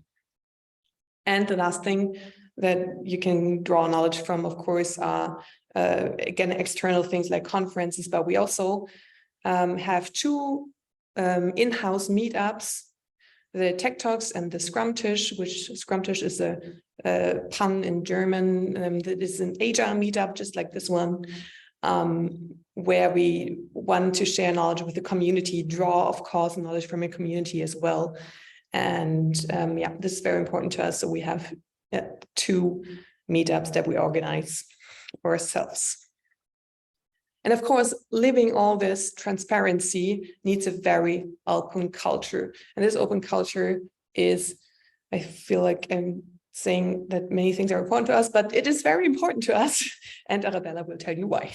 And the last thing that you can draw knowledge from, of course, are again external things like conferences, but we also have 2 in-house meetups, the Tech Talks and the Scrumtisch, which Scrumtisch is a pun in German. That is an Agile meetup, just like this one, where we want to share knowledge with the community, draw, of course, knowledge from a community as well. And yeah, this is very important to us. So we have 2 meetups that we organize ourselves. And of course, living all this transparency needs a very open culture. And this open culture is, I feel like I'm saying that many things are important to us, but it is very important to us. And Arabella will tell you why.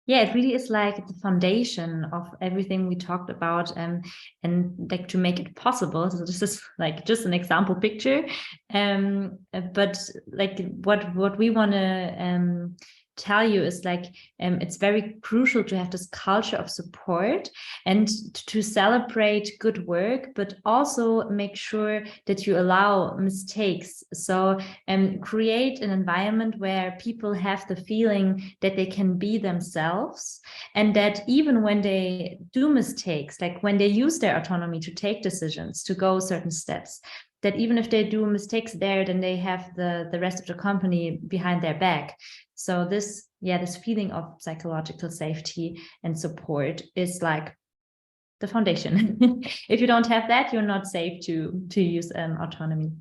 Yeah, it really is like the foundation of everything we talked about, and like to make it possible. So this is like just an example picture, but like what we want to tell you is like it's very crucial to have this culture of support and to celebrate good work, but also make sure that you allow mistakes. So create an environment where people have the feeling that they can be themselves, and that even when they do mistakes, like when they use their autonomy to take decisions, to go certain steps, that even if they do mistakes there, then they have the rest of the company behind their back. So this feeling of psychological safety and support is like the foundation. If you don't have that, you're not safe to use autonomy.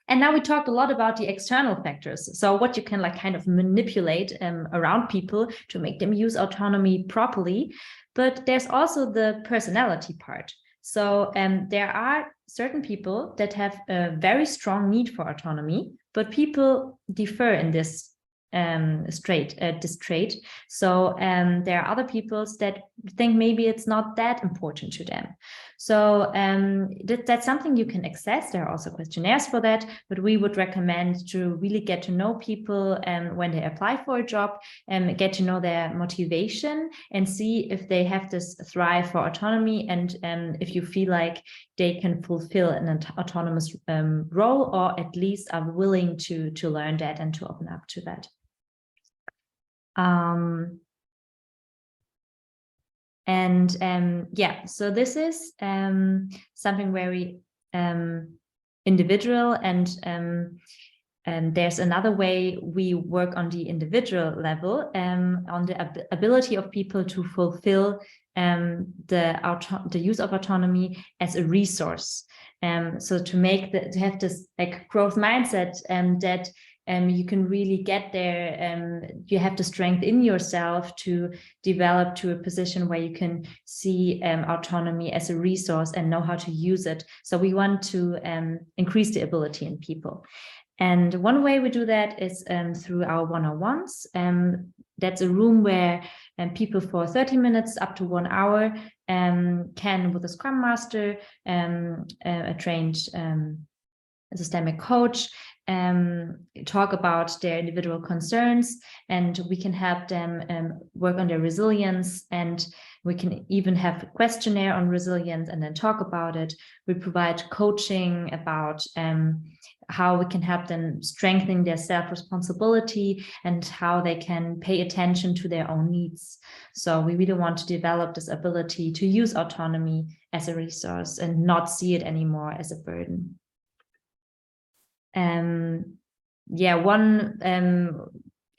And now we talked a lot about the external factors. So what you can like kind of manipulate around people to make them use autonomy properly. But there's also the personality part. So there are certain people that have a very strong need for autonomy, but people differ in this trait. So there are other people that think maybe it's not that important to them. So that's something you can access. There are also questionnaires for that, but we would recommend to really get to know people when they apply for a job, and get to know their motivation and see if they have this thrive for autonomy, and if you feel like they can fulfill an autonomous role, or at least are willing to learn that and to open up to that. And yeah, so this is something very individual, and there's another way we work on the individual level, on the ability of people to fulfill the use of autonomy as a resource. So to have this like growth mindset, that you can really get there. You have the strength in yourself to develop to a position where you can see autonomy as a resource and know how to use it. So we want to increase the ability in people. And one way we do that is through our one-on-ones. That's a room where people for 30 minutes up to 1 hour can, with a Scrum Master, a trained systemic coach, talk about their individual concerns, and we can help them work on their resilience, and we can even have a questionnaire on resilience and then talk about it. We provide coaching about how we can help them strengthen their self-responsibility and how they can pay attention to their own needs. So we really want to develop this ability to use autonomy as a resource and not see it anymore as a burden.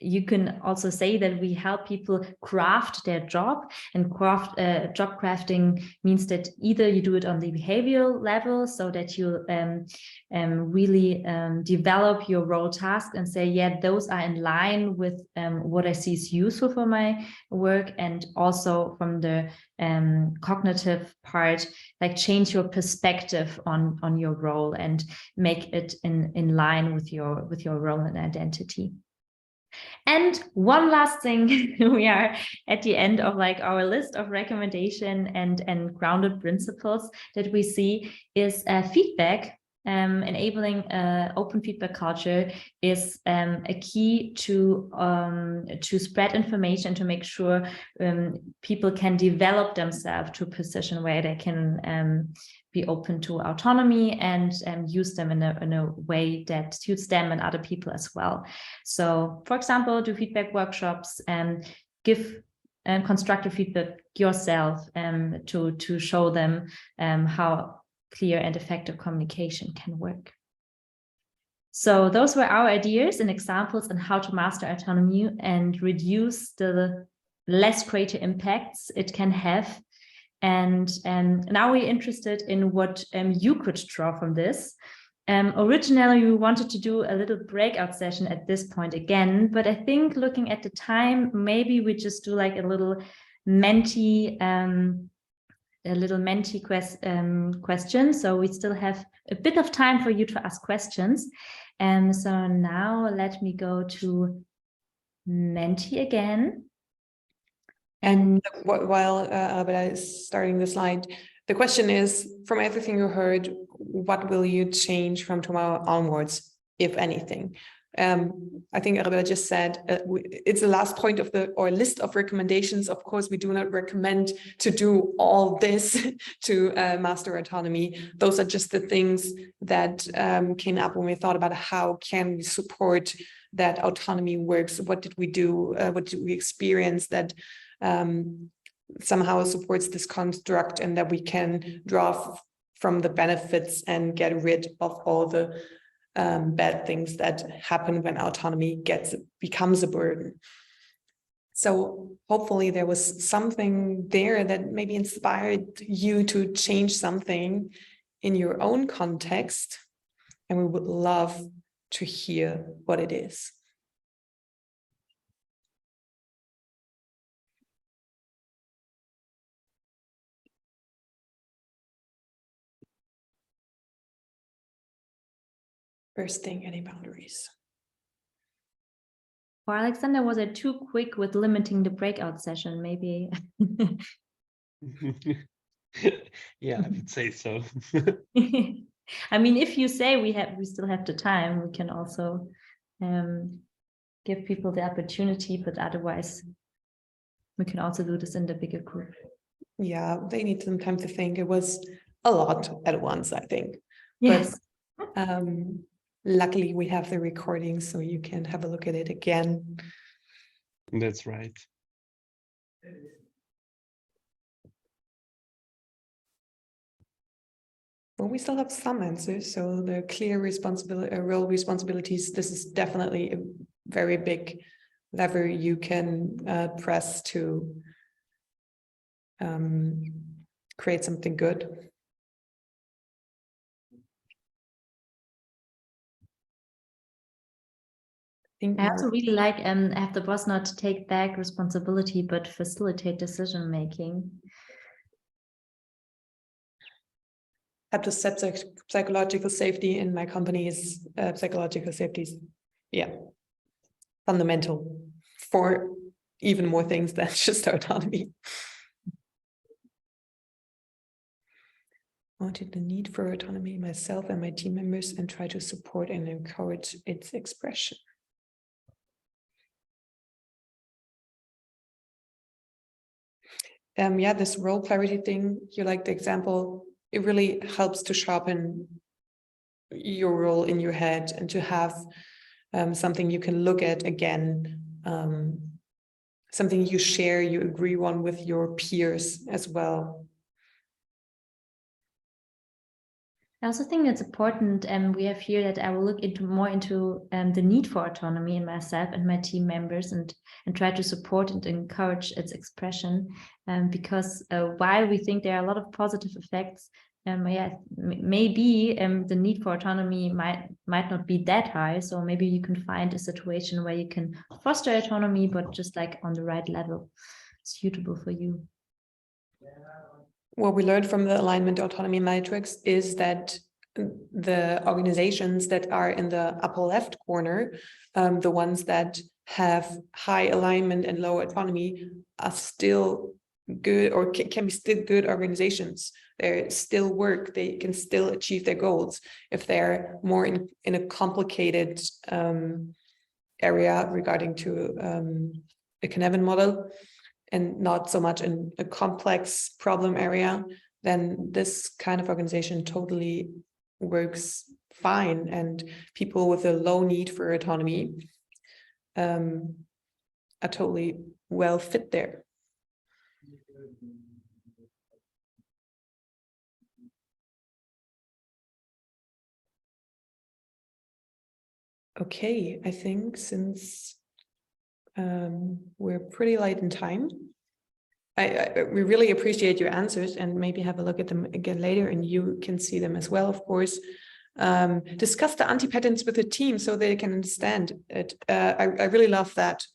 You can also say that we help people craft their job, and job crafting means that either you do it on the behavioral level, so that you really develop your role task and say, yeah, those are in line with what I see is useful for my work, and also from the cognitive part, like change your perspective on your role and make it in line with your role and identity. And one last thing, we are at the end of like our list of recommendation and grounded principles that we see is feedback. Enabling open feedback culture is a key to spread information, to make sure people can develop themselves to a position where they can be open to autonomy and use them in a way that suits them and other people as well. So, for example, do feedback workshops and give constructive feedback yourself to show them how clear and effective communication can work. So those were our ideas and examples on how to master autonomy and reduce the less greater impacts it can have. And now we're interested in what you could draw from this. Originally, we wanted to do a little breakout session at this point again, but I think looking at the time, maybe we just do like a little Menti question. So we still have a bit of time for you to ask questions. So now let me go to Menti again. And while Arabella is starting the slide, the question is, from everything you heard, what will you change from tomorrow onwards, if anything? I think Arabella just said it's the last point of our list of recommendations. Of course, we do not recommend to do all this to master autonomy. Those are just the things that came up when we thought about how can we support that autonomy works. What did we do? What did we experience that somehow supports this construct, and that we can draw from the benefits and get rid of all the bad things that happen when autonomy becomes a burden. So hopefully there was something there that maybe inspired you to change something in your own context, and we would love to hear what it is. Bursting any boundaries. Or Alexander, was I too quick with limiting the breakout session? Maybe. Yeah, I would say so. I mean, if you say we still have the time, we can also give people the opportunity, but otherwise we can also do this in the bigger group. Yeah, they need some time to think. It was a lot at once, I think. Yes. But luckily we have the recording, so you can have a look at it again. That's right. Well, we still have some answers. So the clear responsibility, role responsibilities, this is definitely a very big lever you can press to create something good. I also really like have the boss not take back responsibility, but facilitate decision making. Have to set psychological safety in my company's psychological safety is, yeah, fundamental for even more things than just autonomy. Wanted the need for autonomy myself and my team members and try to support and encourage its expression. Yeah, this role clarity thing, you like the example, it really helps to sharpen your role in your head and to have something you can look at again, something you share, you agree on with your peers as well. I also think it's important, and we have here that I will look more into the need for autonomy in myself and my team members, and try to support and encourage its expression. Because while we think there are a lot of positive effects, maybe the need for autonomy might not be that high. So maybe you can find a situation where you can foster autonomy, but just like on the right level, suitable for you. What we learned from the alignment autonomy matrix is that the organizations that are in the upper left corner, the ones that have high alignment and low autonomy, are still good, or can be still good organizations. They still work, they can still achieve their goals. If they're more in a complicated area regarding to a Cynefin model, and not so much in a complex problem area, then this kind of organization totally works fine. And people with a low need for autonomy are totally well fit there. Okay, I think since we're pretty light in time, we really appreciate your answers, and maybe have a look at them again later, and you can see them as well, of course. Discuss the anti-patterns with the team so they can understand it. I really love that.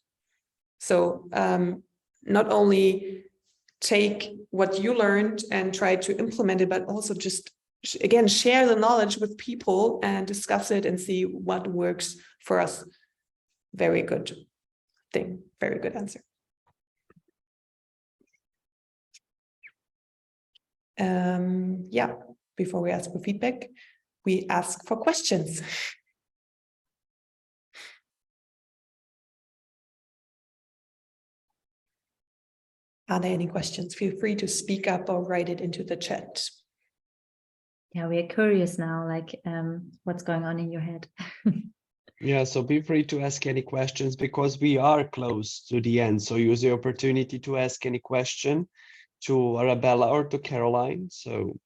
So not only take what you learned and try to implement it, but also just, again, share the knowledge with people and discuss it and see what works for us. Very good thing, very good answer. Yeah, before we ask for feedback, we ask for questions. Are there any questions? Feel free to speak up or write it into the chat. Yeah, we are curious now, like what's going on in your head. Yeah, so be free to ask any questions because we are close to the end. So use the opportunity to ask any question to Arabella or to Carolin. So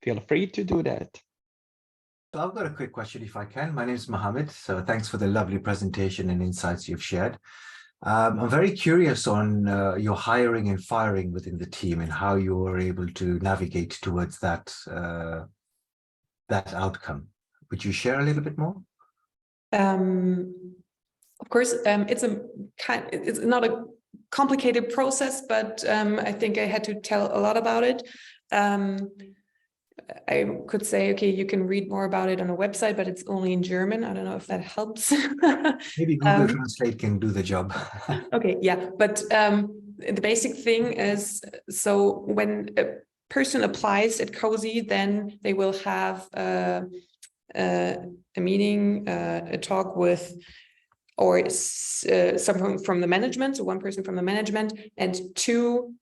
feel free to do that. So I've got a quick question if I can. My name is Mohammed. So thanks for the lovely presentation and insights you've shared. I'm very curious on your hiring and firing within the team and how you were able to navigate towards that that outcome. Would you share a little bit more? Of course, it's not a complicated process, but I think I had to tell a lot about it. I could say, okay, you can read more about it on a website, but it's only in German. I don't know if that helps. Maybe Google Translate can do the job. Okay, yeah, but the basic thing is, so when a person applies at Cozy, then they will have a meeting, a talk with, or someone from the management, so one person from the management, and two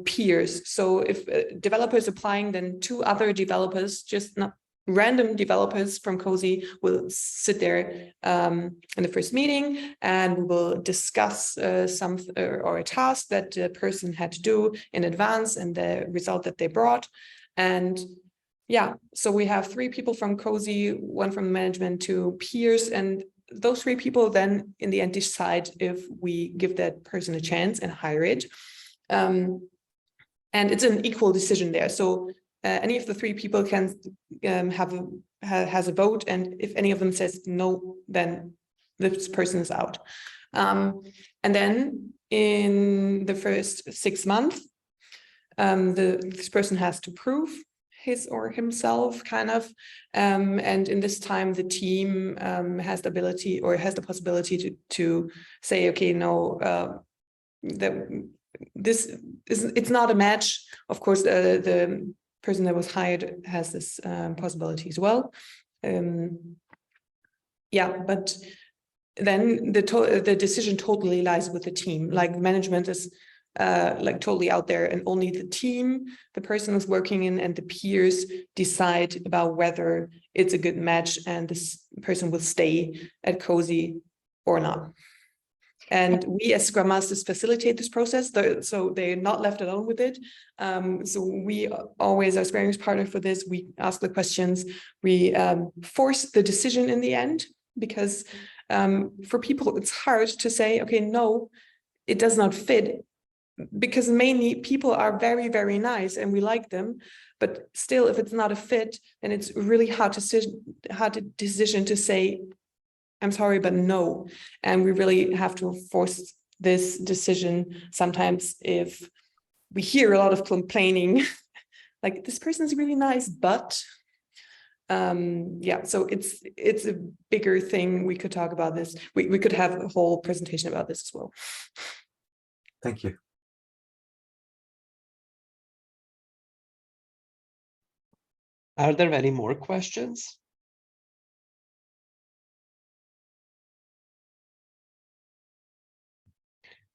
peers. So if a developer is applying, then two other developers, just not random developers from Cozy, will sit there in the first meeting, and we will discuss or a task that the person had to do in advance and the result that they brought. And yeah, so we have 3 people from Cozy, 1 from management, 2 peers, and those 3 people then in the end decide if we give that person a chance and hire it. And it's an equal decision there. So any of the 3 people can has a vote, and if any of them says no, then this person is out. And then in the first 6 months, this person has to prove his or himself, kind of, and in this time the team has the ability or has the possibility to say, okay, no, that this is, it's not a match. Of course, the person that was hired has this possibility as well. Yeah, but then the decision totally lies with the team. Like management is like totally out there, and only the team, the person is working in, and the peers decide about whether it's a good match and this person will stay at Cozy or not. And we as Scrum Masters facilitate this process, so they're not left alone with it. So we always are sparring partner for this. We ask the questions, we force the decision in the end, because for people, it's hard to say, okay, no, it does not fit, because mainly people are very, very nice and we like them, but still, if it's not a fit, then it's really hard decision to say, I'm sorry, but no. And we really have to force this decision sometimes if we hear a lot of complaining, like this person is really nice, but yeah, so it's a bigger thing. We could talk about this. We could have a whole presentation about this as well. Thank you. Are there any more questions?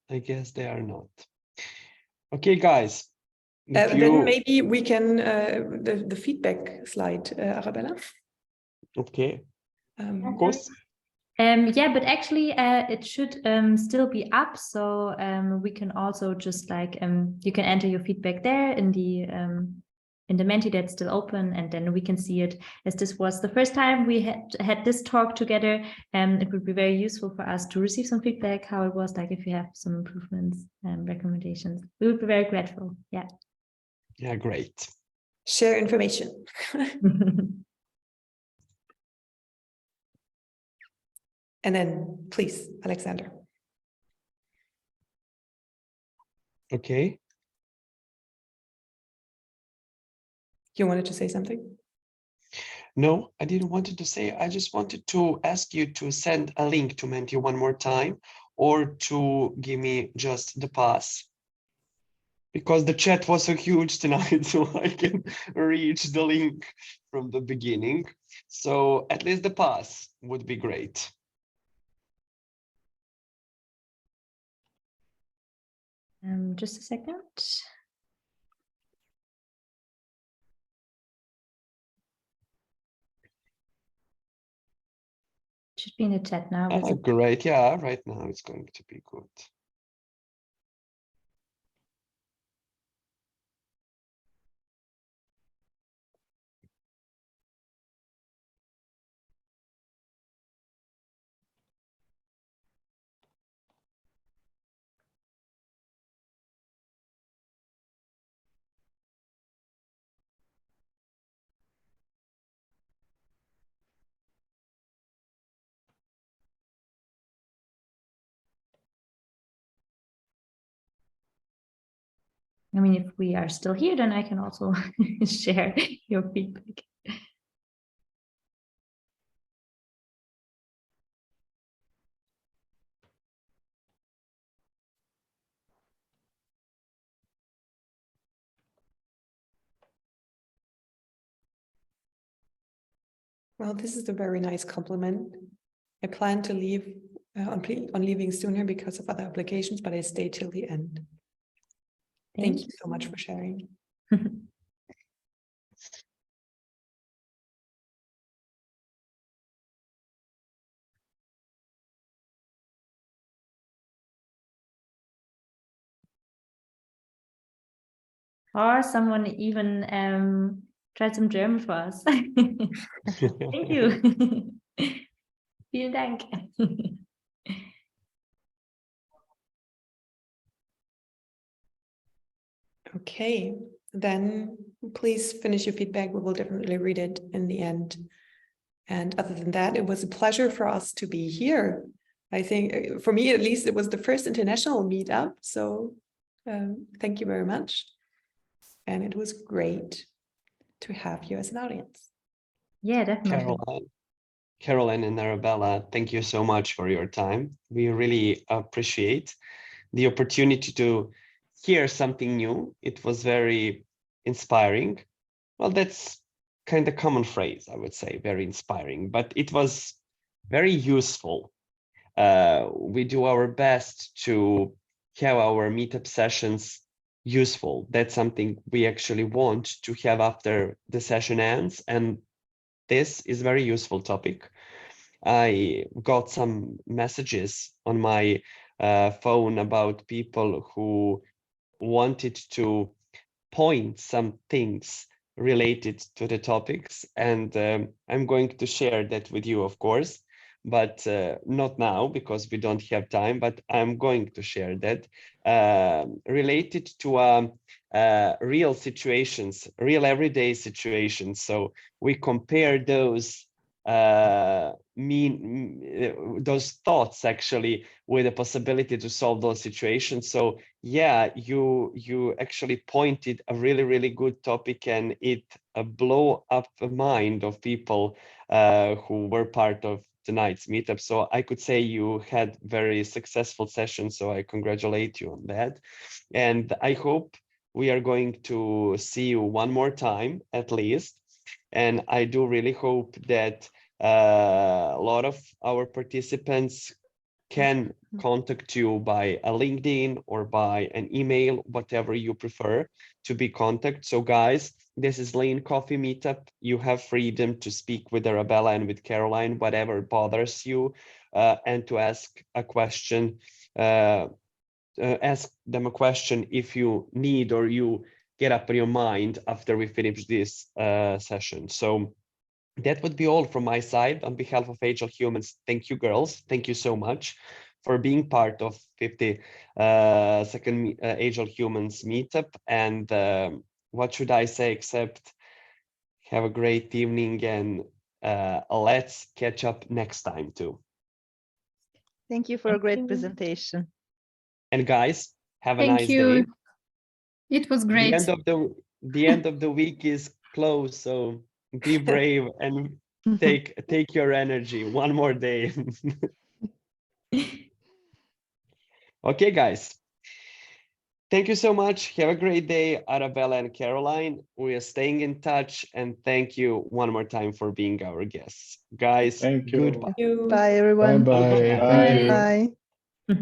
I guess they are not. Okay, guys. Then maybe we can the feedback slide, Arabella. Okay, of course. Yeah, but actually it should still be up, so we can also just like you can enter your feedback there in the Menti that's still open, and then we can see it. As this was the first time we had this talk together, it would be very useful for us to receive some feedback, how it was, like if you have some improvements and recommendations. We would be very grateful. Yeah. Yeah, great. Share information. And then please, Alexander. Okay. You wanted to say something? No, I didn't want to say. I just wanted to ask you to send a link to Menti one more time, or to give me just the pass. Because the chat was so huge tonight, so I can reach the link from the beginning. So at least the pass would be great. Just a second. Should be in the chat now. Oh, great. Yeah, right now it's going to be good. I mean, if we are still here, then I can also share your feedback. Well, this is a very nice compliment. I plan to leave on leaving sooner because of other obligations, but I stay till the end. Thank you so much for sharing. Or someone even try some German for us. Thank you. Vielen Dank. Okay, then please finish your feedback. We will definitely read it in the end. And other than that, it was a pleasure for us to be here. I think for me, at least, it was the first international meetup. So thank you very much. And it was great to have you as an audience. Yeah, definitely. Carolin and Arabella, thank you so much for your time. We really appreciate the opportunity to hear something new. It was very inspiring. Well, that's kind of common phrase, I would say, very inspiring, but it was very useful. We do our best to have our meetup sessions useful. That's something we actually want to have after the session ends, and this is a very useful topic. I got some messages on my phone about people who wanted to point some things related to the topics, and I'm going to share that with you, of course, but not now because we don't have time, but I'm going to share that related to real situations, real everyday situations. So we compare those those thoughts actually with the possibility to solve those situations. So yeah, you actually pointed a really good topic, and it blew up the mind of people who were part of tonight's meetup. So I could say you had very successful sessions, so I congratulate you on that. And I hope we are going to see you one more time at least. And I do really hope that a lot of our participants can contact you by a LinkedIn or by an email, whatever you prefer to be contacted. So guys, this is Lean Coffee Meetup. You have freedom to speak with Arabella and with Carolin, whatever bothers you, and to ask a question, ask them a question if you need or you get up in your mind after we finish this session. So that would be all from my side. On behalf of Agile Humans, thank you, girls. Thank you so much for being part of 52nd Agile Humans meetup. And what should I say except have a great evening, and let's catch up next time too. Thank you for a great presentation. And guys, have a Thank nice you. day. It was great. The end of the week is close, so be brave and take your energy one more day. Okay, guys. Thank you so much. Have a great day, Arabella and Carolin. We are staying in touch, and thank you one more time for being our guests. Guys, Thank you. goodbye. Bye, everyone. Bye-bye. Bye. Bye. Bye.